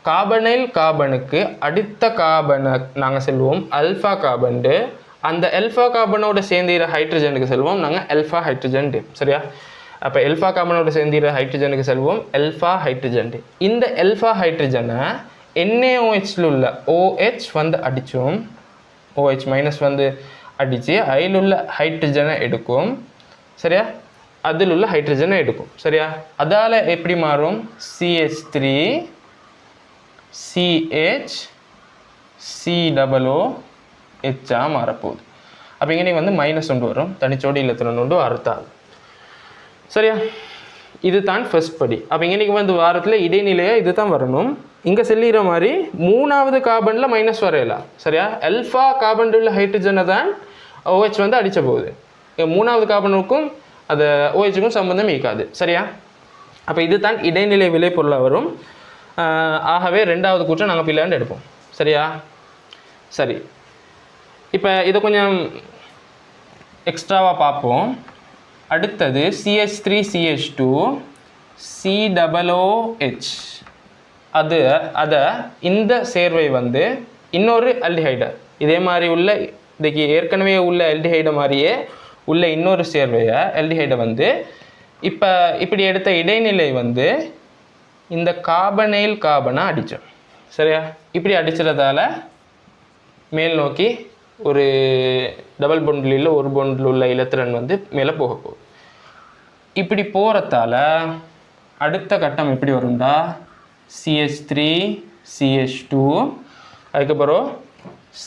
கார்பனைல் கார்பனுக்கு அடுத்த கார்பனை நாங்கள் செல்வோம் அல்ஃபா கார்பன்டு, அந்த எல்ஃபா கார்பனோட சேர்ந்துற ஹைட்ரஜனுக்கு செல்வோம் நாங்கள் எல்ஃபா ஹைட்ரஜன். சரியா? அப்போ எல்ஃபா கார்பனோட சேர்ந்துற ஹைட்ரஜனுக்கு செல்வோம் எல்ஃபா ஹைட்ரஜன். இந்த எல்ஃபா ஹைட்ரஜனை NaOHல உள்ள OH வந்து அடித்தோம், OH மைனஸ் வந்து அடித்து அதில் உள்ள ஹைட்ரஜனை எடுக்கும். சரியா? அதில் உள்ள ஹைட்ரஜனை எடுக்கும். சரியா? அதால் எப்படி மாறும், CH3 CH COOH மாறப்போகுது. அப்போ இங்கே வந்து -1 வரும், தனிச்சோடி இல்லத்திரன் ஒன்று அறுத்தாது. சரியா? இது தான் ஃபர்ஸ்ட் படி. அப்போ இங்கே வந்து வாரத்தில் இடைநிலையாக இது தான் வரணும். இங்கே சொல்லிடுற மாதிரி 3வது கார்பனில் மைனஸ் வரையலாம். சரியா? எல்ஃபா கார்பன் உள்ள ஹைட்ரஜனை தான் OH வந்து அடித்த போகுது. 3வது கார்பனுக்கும் அது OHக்கும் சம்பந்தம் இருக்காது. சரியா? அப்போ இது தான் இடைநிலை விளைபொருளாக வரும். ஆகவே 2வது கூற்றை நாங்கள் பிள்ளையாண்டு எடுப்போம். சரியா? சரி, இப்போ இதை கொஞ்சம் எக்ஸ்ட்ராவாக பார்ப்போம். அடுத்தது CH3 CH2 COOH. அதை இந்த சேர்வை வந்து இன்னொரு ஆல்டிஹைடை இதே மாதிரி உள்ள இதுக்கு ஏற்கனவே உள்ள ஆல்டிஹைடை மாதிரியே உள்ள இன்னொரு சேர்வையை ஆல்டிஹைடை வந்து இப்போ இப்படி எடுத்த இடைநிலை வந்து இந்த கார்பனைல் கார்பனை அடித்தோம். சரியா? இப்படி அடிக்கிறதால மேல் நோக்கி ஒரு டபுள் பொண்டில் இல்லை ஒரு பொண்டில் உள்ள இலத்திரன் வந்து மேலே போக போகுது. இப்படி போகிறதால அடுத்த கட்டம் எப்படி வரும்டா, CH3 CH2 அதுக்கப்புறம்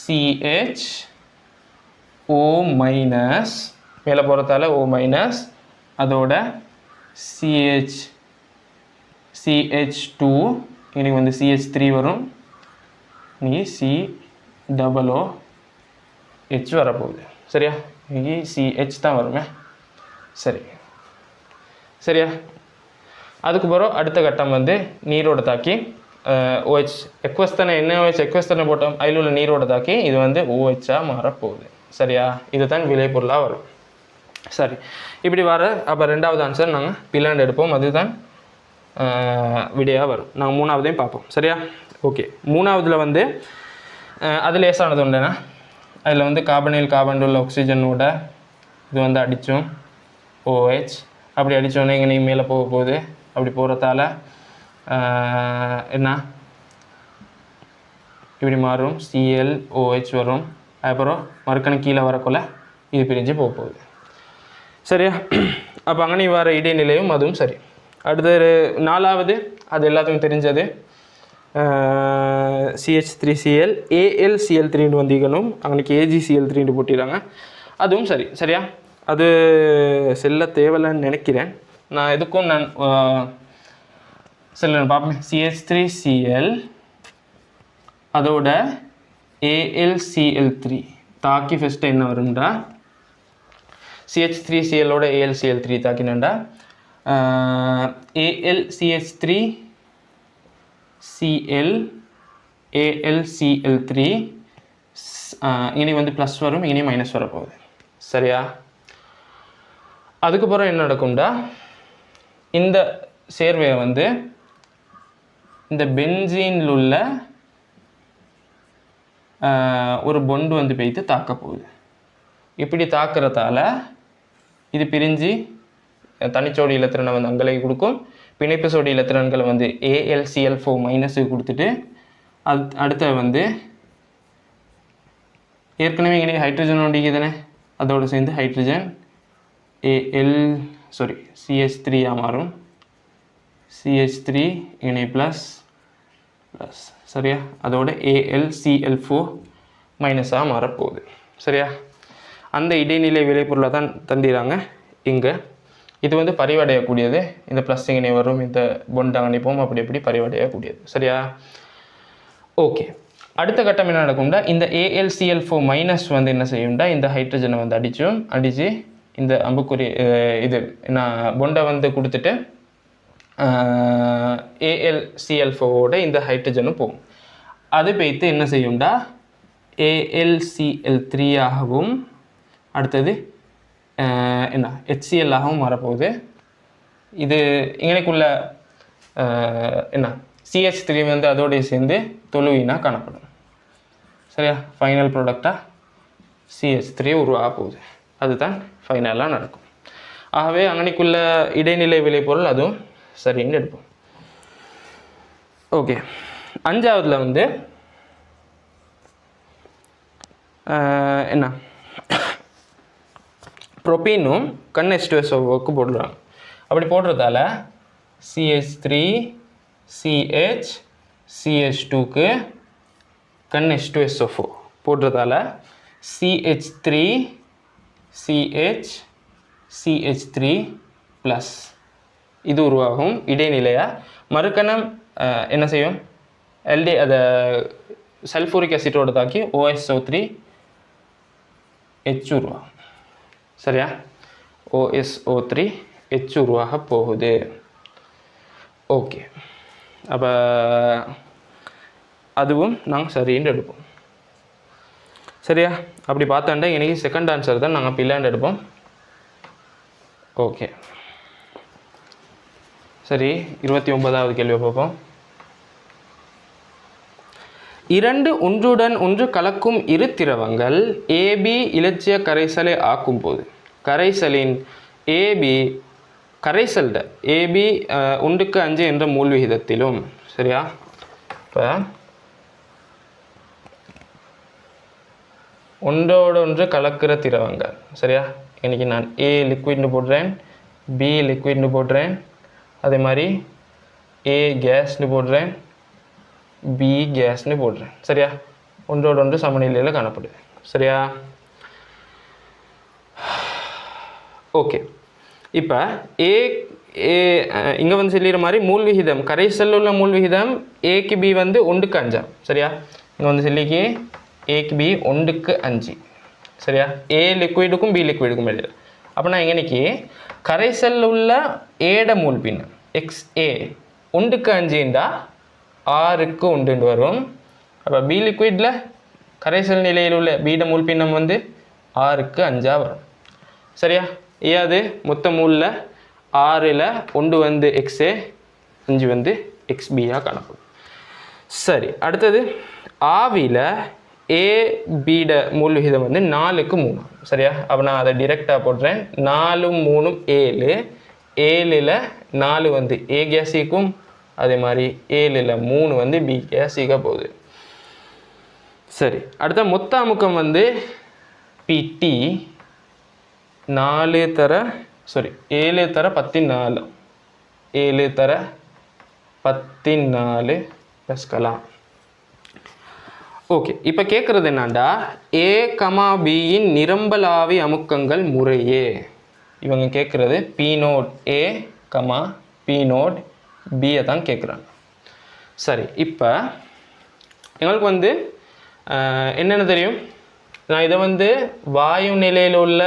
CHO மைனஸ் மேலே போகிறதால O மைனஸ் அதோட CH2 இன்னைக்கு வந்து CH3 வரும், நீ COOH வரப்போகுது. சரியா? இங்கே CH தான் வருமே. சரி, சரியா? அதுக்கப்புறம் அடுத்த கட்டம் வந்து நீரோட தாக்கி OH எக்வஸ்தனை NaOH எக்வஸ்தனை போட்டோம், அதில் உள்ள நீரோட தாக்கி இது வந்து OH மாறப்போகுது. சரியா? இது தான் விளைபொருளாக வரும். சரி, இப்படி வர அப்போ 2வது ஆன்சர் நாங்கள் பிளாண்ட் எடுப்போம். அதுதான் விடையாக வரும். நாங்கள் மூணாவதையும் பார்ப்போம். சரியா? ஓகே. மூணாவதில் வந்து அது லேசானது உண்டுனா அதில் வந்து கார்பனில் கார்பன் உள்ள ஆக்சிஜனோட இது வந்து அடித்தோம் OH. அப்படி அடித்தோடனே இங்கே நீங்கள் மேலே போக போகுது. அப்படி போகிறதால என்ன இப்படி மாறும், ClOH வரும். அப்புறம் மறுக்கணும் கீழே வரக்குள்ள இது பிரிஞ்சு போக போகுது. சரியா? அப்போ அங்கே வர இடைநிலையும் அதுவும் சரி. அடுத்த நாலாவது அது எல்லாத்துக்கும் தெரிஞ்சது CH3Cl AlCl3 வந்திக்கணும். அன்றைக்கி AgCl3 போட்டிடுறாங்க. அதுவும் சரி. சரியா? அது செல்ல தேவையில்லைன்னு நினைக்கிறேன். நான் எதுக்கும் நான் செல்ல பார்ப்பேன். CH3Cl அதோட AlCl3 தாக்கி ஃபஸ்ட்டு என்ன வரும்டா, CH3Clோட AlCl3 தாக்கினண்டா AlCH3Cl AlCl3 இனி வந்து ப்ளஸ் வரும், இனி மைனஸ் வரப்போகுது. சரியா? அதுக்கப்புறம் என்ன நடக்கும்டா, இந்த சேர்வையை வந்து இந்த பென்சீனில் உள்ள ஒரு பொண்டு வந்து போய்த்து தாக்க போகுது. இப்படி தாக்குறதால இது பிரிஞ்சு தனிச்சோடி இலத்திரனை வந்து அங்கே கொடுக்கும். பிணைப்பு சோடி இலத்திரன்களை வந்து AlCl4 மைனஸுக்கு கொடுத்துட்டு அடுத்த வந்து ஏற்கனவே இங்கே ஹைட்ரஜன் ஒண்டிக்குதுதானே, அதோடு சேர்ந்து ஹைட்ரஜன் CH3 மாறும். CH3 இணை ப்ளஸ் ப்ளஸ். சரியா? அதோட AlCl4 மைனஸாக மாறப்போகுது. சரியா? அந்த இடைநிலை விளைபொருளை தான் தந்திராங்க இங்கே. இது வந்து பரிவடையக்கூடியது. இந்த ப்ளஸ் இங்கே வரும், இந்த பொண்டு அணைப்போம், அப்படி எப்படி பரிவடையக்கூடியது. சரியா? ஓகே. அடுத்த கட்டம் என்ன நடக்கும்டா, இந்த AlCl4 மைனஸ் வந்து என்ன செய்யும்டா, இந்த ஹைட்ரஜனை வந்து அடித்து இந்த அம்புக்குறி இது என்ன பொண்டை வந்து கொடுத்துட்டு AlCl4ஓட இந்த ஹைட்ரஜனும் போகும். அது போய்த்து என்ன செய்யும்டா, AlCl3 ஆகவும் அடுத்தது என்ன HCl ஆகவும் மாறப்போகுது. இது இங்கனைக்குள்ள என்ன CH3 வந்து அதோடைய சேர்ந்து தொழுவினா காணப்படும். சரியா? ஃபைனல் ப்ராடக்டாக CH3 உருவாக போகுது. அதுதான் ஃபைனலாக நடக்கும். ஆகவே அங்கனைக்குள்ள இடைநிலை விளைபொருள் அதுவும் சரின்னு எடுப்போம். ஓகே. அஞ்சாவதுல வந்து என்ன ப்ரோப்பீனும் H2SO4க்கு போடுறாங்க. அப்படி போடுறதால CH3CH2க்கு H2SO4 போடுறதால CH3CH3 ப்ளஸ் இது உருவாகும் இடைநிலையாக. மறுக்கணம் என்ன செய்யும், அதை சல்ஃபூரிக் ஆசிட்டோட தாக்கி OSO3 H உருவாகும். சரியா? OSO3 H உருவாக போகுது. ஓகே. அப்போ அதுவும் நாங்கள் சரின்னு எடுப்போம். சரியா? அப்படி பார்த்தாண்டா எனக்கு செகண்ட் ஆன்சர் தான் நாங்கள் பில்லாண்டு எடுப்போம். ஓகே. சரி, 29வது கேள்வி பார்ப்போம். இரண்டு ஒன்றுடன் ஒன்று கலக்கும் இரு திரவங்கள் AB இலட்சிய கரைசலை ஆக்கும் போது கரைசலின் கரைசல்ட AB 1:5 என்ற மூல் விகிதத்திலும். சரியா? இப்போ ஒன்றோடு ஒன்று கலக்கிற திரவங்கள். சரியா? இன்னைக்கு நான் A லிக்விட்னு போடுறேன், B லிக்விட்னு போடுறேன், அதே மாதிரி A கேஸ்னு போடுறேன், B கேஸ்னு போடுறேன். சரியா? ஒன்றோடு ஒன்று சமநிலையில் காணப்படுது. சரியா? ஓகே. இப்போ இங்கே வந்து சொல்லிடுற மாதிரி மூல் விகிதம் கரைசல் உள்ள மூல் விகிதம் Aக்கு B வந்து 1:5. சரியா? இங்கே வந்து சொல்லிக்கு Aக்கு B 1:5. சரியா? A லிக்விடுக்கும் B லிக்விடுக்கும் எழுது. அப்படின்னா இன்னைக்கு கரைசல் உள்ள ஏட மூல் பின்னம் XA 1:5 6க்கு 1 வரும். அப்போ B லிக்விடில் கரைசல் நிலையில் உள்ள பீட மூல் பின்னம் வந்து 6க்கு 5 வரும். சரியா? ஏது மொத்த மூலில் 6ல் 1 வந்து XA 5 வந்து XBயாக காணப்படும். சரி, அடுத்தது ஆவியில் AB மூல் விகிதம் வந்து 4க்கு 3. சரியா? அப்போ நான் அதை டிரெக்டாக போடுறேன். 4 3 7. 7ல் 4 வந்து A கேஸிக்கும், அதே மாதிரி 7ல் 3 வந்து B கேஸிக்க போகுது. சரி, அடுத்த மொத்த அமுக்கம் வந்து PT 7 தர 14. 7 தர 14 பெஸ்கலாம். ஓகே, இப்போ கேட்குறது என்னண்டா A, Bயின் நிரம்பலாவி அமுக்கங்கள் முறையே. இவங்க கேட்குறது P note A, P nought Bயை தான் கேட்குறாங்க. சரி, இப்போ எங்களுக்கு வந்து என்னென்ன தெரியும்? நான் இதை வந்து வாயு நிலையில் உள்ள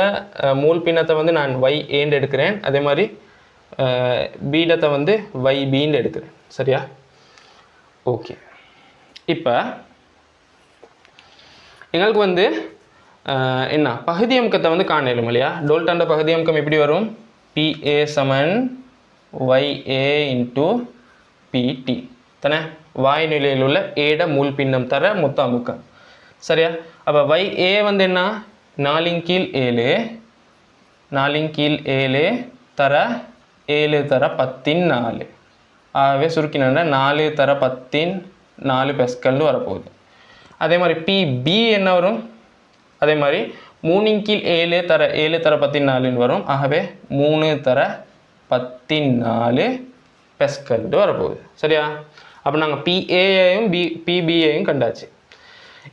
மூல் பின்னத்தை வந்து நான் YAன்னு எடுக்கிறேன். அதே மாதிரி பீடத்தை வந்து YBன்னு எடுக்கிறேன். சரியா? ஓகே, இப்போ எங்களுக்கு வந்து என்ன பகுதி அமுக்கத்தை வந்து காணலும் இல்லையா? டோல்டாண்ட பகுதி அமுக்கம் எப்படி வரும்? PA சமன் YA இன்ட்டு PT தானே? வாயு நிலையில் உள்ள ஏட மூல் பின்னம் தர மொத்த அமுக்கம். சரியா? அப்போ YA வந்து என்ன? 4/7 4/7 தர 7 தர 14. ஆகவே சுருக்கினா 4 தர 14 பெஸ்கல்னு வரப்போகுது. அதே மாதிரி PB என்ன வரும்? அதே மாதிரி 3/7 தர 7 தர 14 வரும். ஆகவே 3 தர 14 பெஸ்கல்னு வரப்போகுது. சரியா? அப்போ நாங்கள் PAயையும் PBயையும் கண்டாச்சு.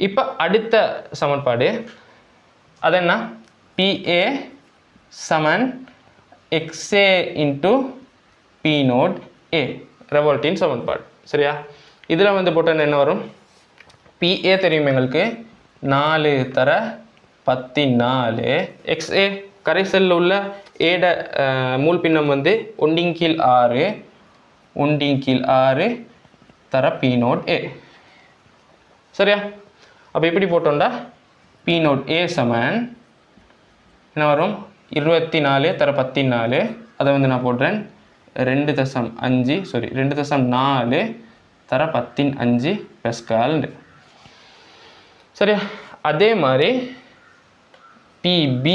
இப்போ அடுத்த சமன்பாடு அது என்ன? PA சமன் XA into P note A ரெவோல்ட்டின் சமன்பாடு. சரியா? இதில் வந்து போட்டால் என்ன வரும்? PA தெரியும் எங்களுக்கு 4 தர 14. XA கரைசலில் உள்ள ஏட மூல் பின்னம் வந்து 1/6 1/6 தர P நோட் A. சரியா? அப்போ எப்படி போட்டோம்டா P நோட் A சமன் என்ன வரும்? 24 தர 14. அதை வந்து நான் போடுறேன் 2.4 தர 15 பெஸ்கால். சரியா? அதே மாதிரி PB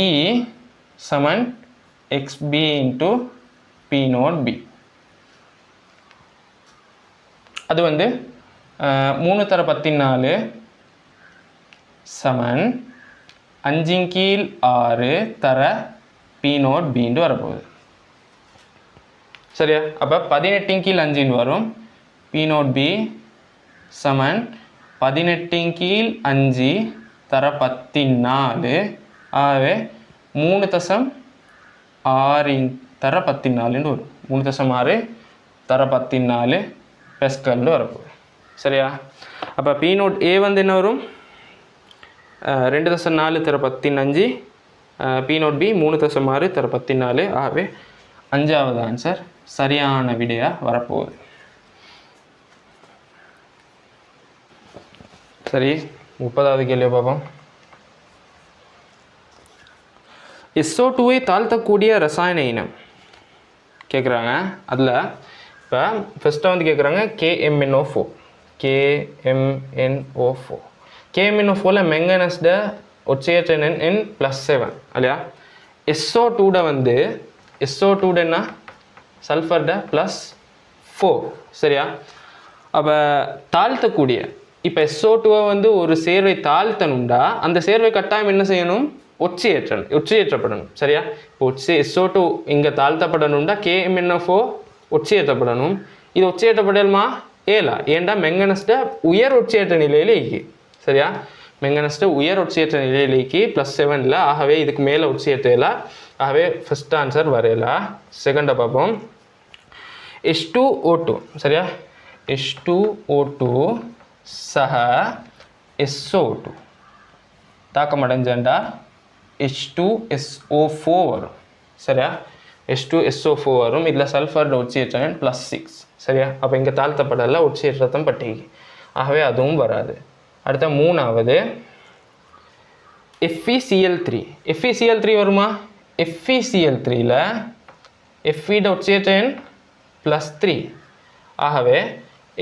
சமன் XB into P note B. அது வந்து 3 தர 14 சமன் 5/6 தர P நோட் Bன்னு வரப்போகுது. சரியா? அப்போ 18/5 வரும். P நோட் B சமன் 18/5 தர 14. ஆகவே 3.6 தர 14 வரும். 3.6 தர 14 பெஸ்கல்னு வரப்போகுது. சரியா? அப்போ P நோட் A வந்து என்ன வரும்? 2.4 தர 15. P நோட் B 3.6 தர 14. ஆகவே 5வது ஆன்சர் சரியான விடையாக வரப்போகுது. சரி, 30வது கேள்வி பார்ப்போம். SO2ஐ தாழ்த்தக்கூடிய ரசாயன இனம் கேட்குறாங்க. அதில் இப்போ ஃபஸ்ட்டாக வந்து கேட்குறாங்க KMNO4. KMNO4ல மெங்கனஸ்ட ஒற்றையற்ற எண் +7 இல்லையா? SO2 வந்து SO2 என்ன? சல்ஃபர்ட +4. சரியா? அப்போ தாழ்த்தக்கூடிய இப்போ SO2 வந்து ஒரு சேர்வை தாழ்த்தணும்டா அந்த சேர்வை கட்டாயம் என்ன செய்யணும்? ஒற்றையேற்றப்படணும். சரியா? இப்போ SO2 இங்கே தாழ்த்தப்படணும்டா KMNO4 ஒற்றையேற்றப்படணும். இது ஒற்றையேற்றப்படலுமா? ஏண்டா மெங்கனஸ்ட உயர் ஒற்றையற்ற நிலையில் இருக்கு. சரியா? மெங்கனஸ்ட உயர் ஒற்றையற்ற நிலையிலேக்கு +7ல். ஆகவே இதுக்கு மேலே ஒற்றையேற்றல. ஆகவே ஃபர்ஸ்ட் ஆன்சர் வரையல. செகண்டை பார்ப்போம். H2O2. சரியா? H2O2 சக SO2 தாக்கம் அடைஞ்சா H2SO4 வரும். சரியா? H2SO4 வரும். இதில் சல்ஃபர் ஒற்றையேற்ற +6. சரியா? அப்போ இங்கே தாழ்த்தப்படல ஒற்றையேற்றத்தம் பட்டிகை. ஆகவே அதுவும் வராது. அடுத்த 3வது FeCl3. FeCl3 வருமா? FeCl3ல Fe ஒற்றையேற்ற எண் +3. ஆகவே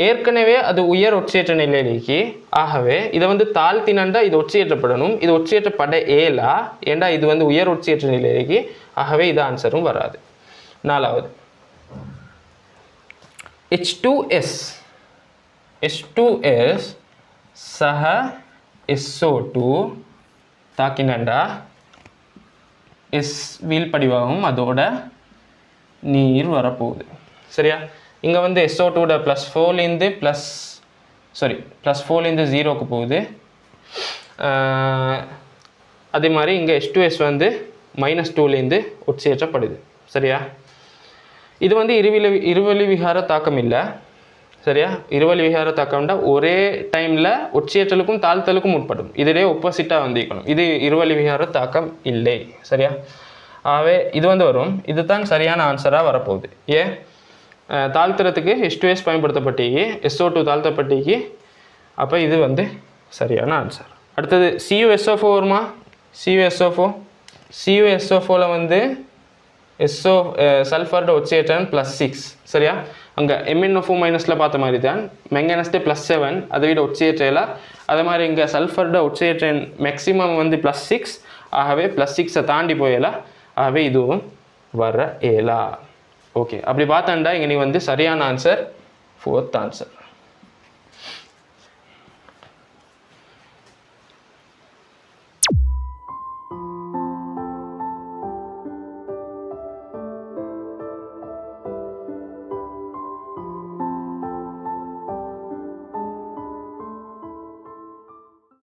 ஏற்கனவே அது உயர் ஒட்சியேற்ற நிலையிலேக்கு. ஆகவே இதை வந்து தாழ்த்தினண்டா இது ஒட்சியேற்றப்படணும். இது ஒட்சியேற்றப்பட ஏலா ஏண்டா இது வந்து உயர் ஒட்சியேற்ற நிலையிலேக்கு. ஆகவே இது ஆன்சரும் வராது. 4வது H2S. H2S சக SO2 தாக்கினண்டா எஸ் வீல் படிவாகும், அதோட நீர் வரப்போகுது. சரியா? இங்கே வந்து SO2 +4லேருந்து +4லேருந்து 0க்கு போகுது. அதே மாதிரி இங்கே H2S வந்து -2லேருந்து ஒட்சியேற்றப்படுது. சரியா? இது வந்து இருவழி விகார தாக்கம் இல்லை. சரியா? இருவழி விகார தாக்கம்னா ஒரே டைமில் ஒட்சியேற்றலுக்கும் தாழ்த்தலுக்கும் உட்படும். இதிலே ஒப்போசிட்டாக வந்திருக்கணும். இது இருவழி விகார தாக்கம் இல்லை. சரியா? ஆகவே இது வந்து வரும். இதுதான் சரியான ஆன்சராக வரப்போகுது. ஏன் தாழ்த்துறதுக்கு H2S பயன்படுத்தப்பட்டீங்க, SO2 தாழ்த்தப்பட்டீங்க. அப்போ இது வந்து சரியான ஆன்சர். அடுத்தது CuSO4 வருமா? CuSO4ல் வந்து சல்ஃபர்ட ஒட்சியேற்றன் +6. சரியா? அங்கே MnO4- பார்த்த மாதிரி தான் மெங்கனஸ்ட்டு +7, அதை விட ஒட்சியேற்றல. அதே மாதிரி இங்கே சல்ஃபர்ட ஒட்சியேற்றன் மேக்ஸிமம் வந்து +6. ஆகவே +6 தாண்டி போயலா. ஆகவே இதுவும் வர ஏலா. ஓகே, அப்படி பார்த்தா இங்கே நீ வந்து சரியான ஆன்சர் 4th ஆன்சர்.